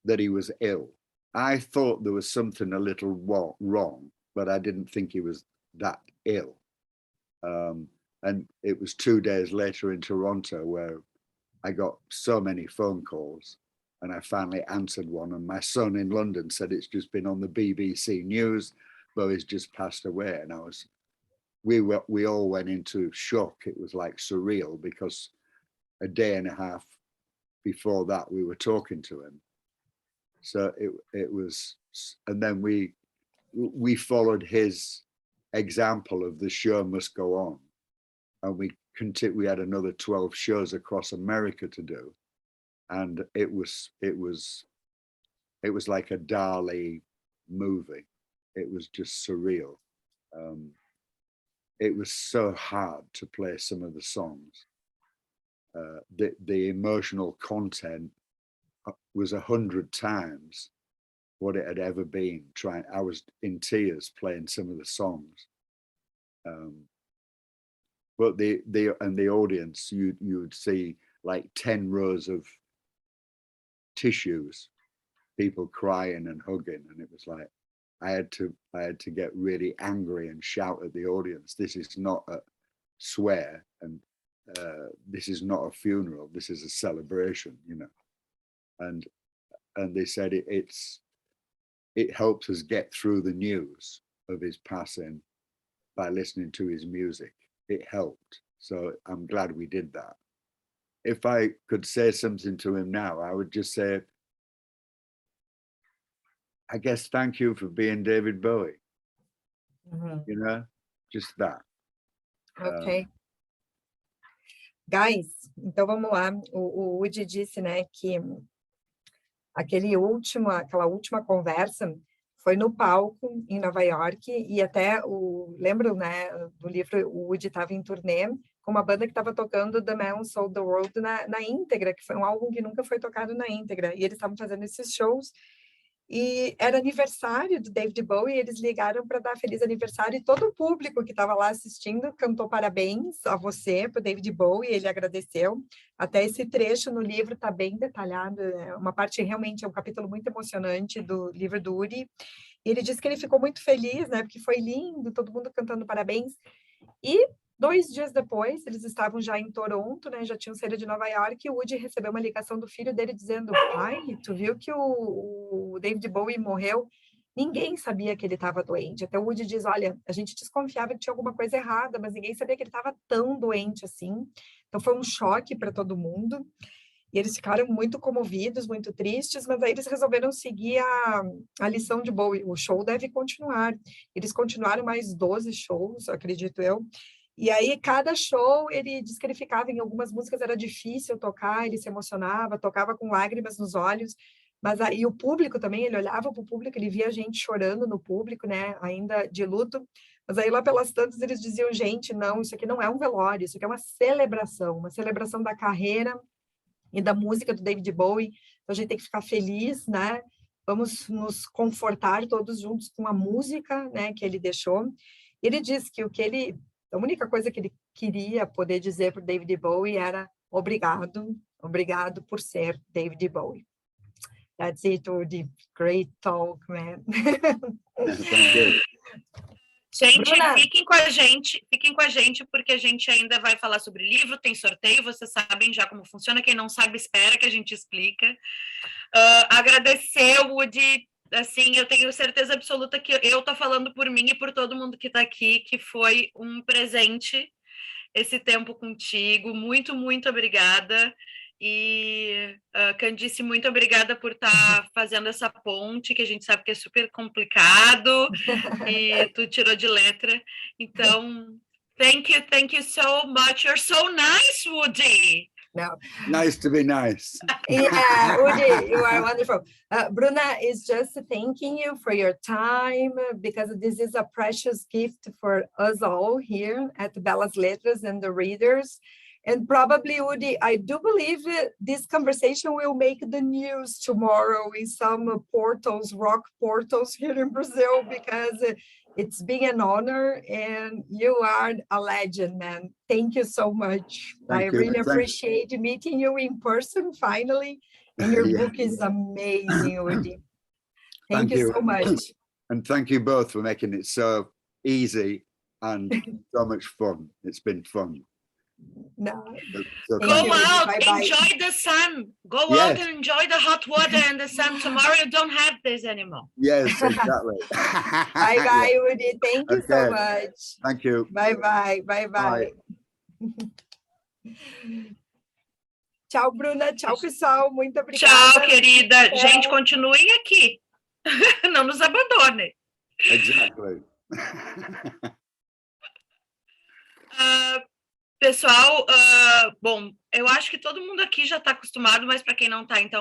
S3: that he was ill. I thought there was something a little wrong, but I didn't think he was that ill. And it was 2 days later in Toronto where I got so many phone calls, and I finally answered one, and my son in London said it's just been on the BBC News, Bowie's just passed away. And we all went into shock. It was like surreal, because a day and a half before that we were talking to him. So it was, and then we followed his example of the show must go on, and we had another 12 shows across America to do, and it was like a Dali movie. It was just surreal. It was so hard to play some of the songs. The emotional content was 100 times what it had ever been. I was in tears playing some of the songs. But the audience, you would see like 10 rows of tissues, people crying and hugging, and it was like I had to get really angry and shout at the audience. This is not a swear, and this is not a funeral. This is a celebration, you know. And they said it helps us get through the news of his passing by listening to his music. It helped. So I'm glad we did that. If I could say something to him now, I would just say, I guess, thank you for being David Bowie. You know, just that.
S2: Ok. Guys, então vamos lá. O Woody disse, né, que aquela última conversa foi no palco em Nova York, e até lembro, né, do livro, o Woody estava em turnê com uma banda que estava tocando The Man Who Sold the World na íntegra, que foi um álbum que nunca foi tocado na íntegra, e eles estavam fazendo esses shows, E era aniversário do David Bowie, eles ligaram para dar feliz aniversário, e todo o público que estava lá assistindo cantou parabéns a você, para o David Bowie, ele agradeceu. Até esse trecho no livro está bem detalhado, é uma parte realmente, é um capítulo muito emocionante do livro do Woody. E ele disse que ele ficou muito feliz, né, porque foi lindo, todo mundo cantando parabéns. E 2 dias depois, eles estavam já em Toronto, né? Já tinham saído de Nova York, e o Woody recebeu uma ligação do filho dele dizendo: pai, tu viu que o David Bowie morreu? Ninguém sabia que ele estava doente. Até o Woody diz: olha, a gente desconfiava que tinha alguma coisa errada, mas ninguém sabia que ele estava tão doente assim. Então foi um choque para todo mundo. E eles ficaram muito comovidos, muito tristes, mas aí eles resolveram seguir a lição de Bowie. O show deve continuar. Eles continuaram mais 12 shows, acredito eu. E aí, cada show, ele disse que ele ficava em algumas músicas, era difícil tocar, ele se emocionava, tocava com lágrimas nos olhos, mas aí o público também, ele olhava para o público, ele via gente chorando no público, né, ainda de luto, mas aí lá pelas tantas eles diziam: gente, não, isso aqui não é um velório, isso aqui é uma celebração da carreira e da música do David Bowie, então a gente tem que ficar feliz, né, vamos nos confortar todos juntos com a música, né, que ele deixou. Ele disse que a única coisa que ele queria poder dizer para o David Bowie era obrigado, obrigado por ser David Bowie. That's it, Woody. Great talk, man.
S3: Thank you.
S1: Gente,
S2: Bruna.
S1: fiquem com a gente, porque a gente ainda vai falar sobre livro, tem sorteio, vocês sabem já como funciona, quem não sabe, espera que a gente explica. Agradecer, Woody, assim, eu tenho certeza absoluta que eu tô falando por mim e por todo mundo que está aqui, que foi um presente esse tempo contigo. Muito, muito obrigada. E, Candice, muito obrigada por estar fazendo essa ponte, que a gente sabe que é super complicado, e tu tirou de letra. Então, thank you so much. You're so nice, Woody.
S2: No.
S3: Nice to be nice.
S2: Yeah, Woody, you are wonderful. Bruna is just thanking you for your time, because this is a precious gift for us all here at Belas Letras and the readers. And probably, Woody, I do believe this conversation will make the news tomorrow in some portals, rock portals here in Brazil, because it's been an honor, and you are a legend, man. Thank you so much. I really appreciate meeting you in person finally. And your book is amazing, Woody. Thank you so much.
S3: And thank you both for making it so easy and so much fun. It's been fun.
S2: No.
S3: So
S1: Go out,
S2: Bye-bye.
S1: enjoy the sun. Go out and enjoy the hot water and the sun. Tomorrow you don't have this anymore.
S3: Yes, exactly.
S2: Bye-bye, Woody. Thank you so much.
S3: Thank you.
S2: Bye-bye. Bye-bye. Tchau, Bruna. Tchau, pessoal. Muito obrigada.
S1: Tchau, querida. Gente, continuem aqui. Não nos abandonem.
S3: Exactly.
S1: Pessoal, bom, eu acho que todo mundo aqui já está acostumado, mas para quem não está, então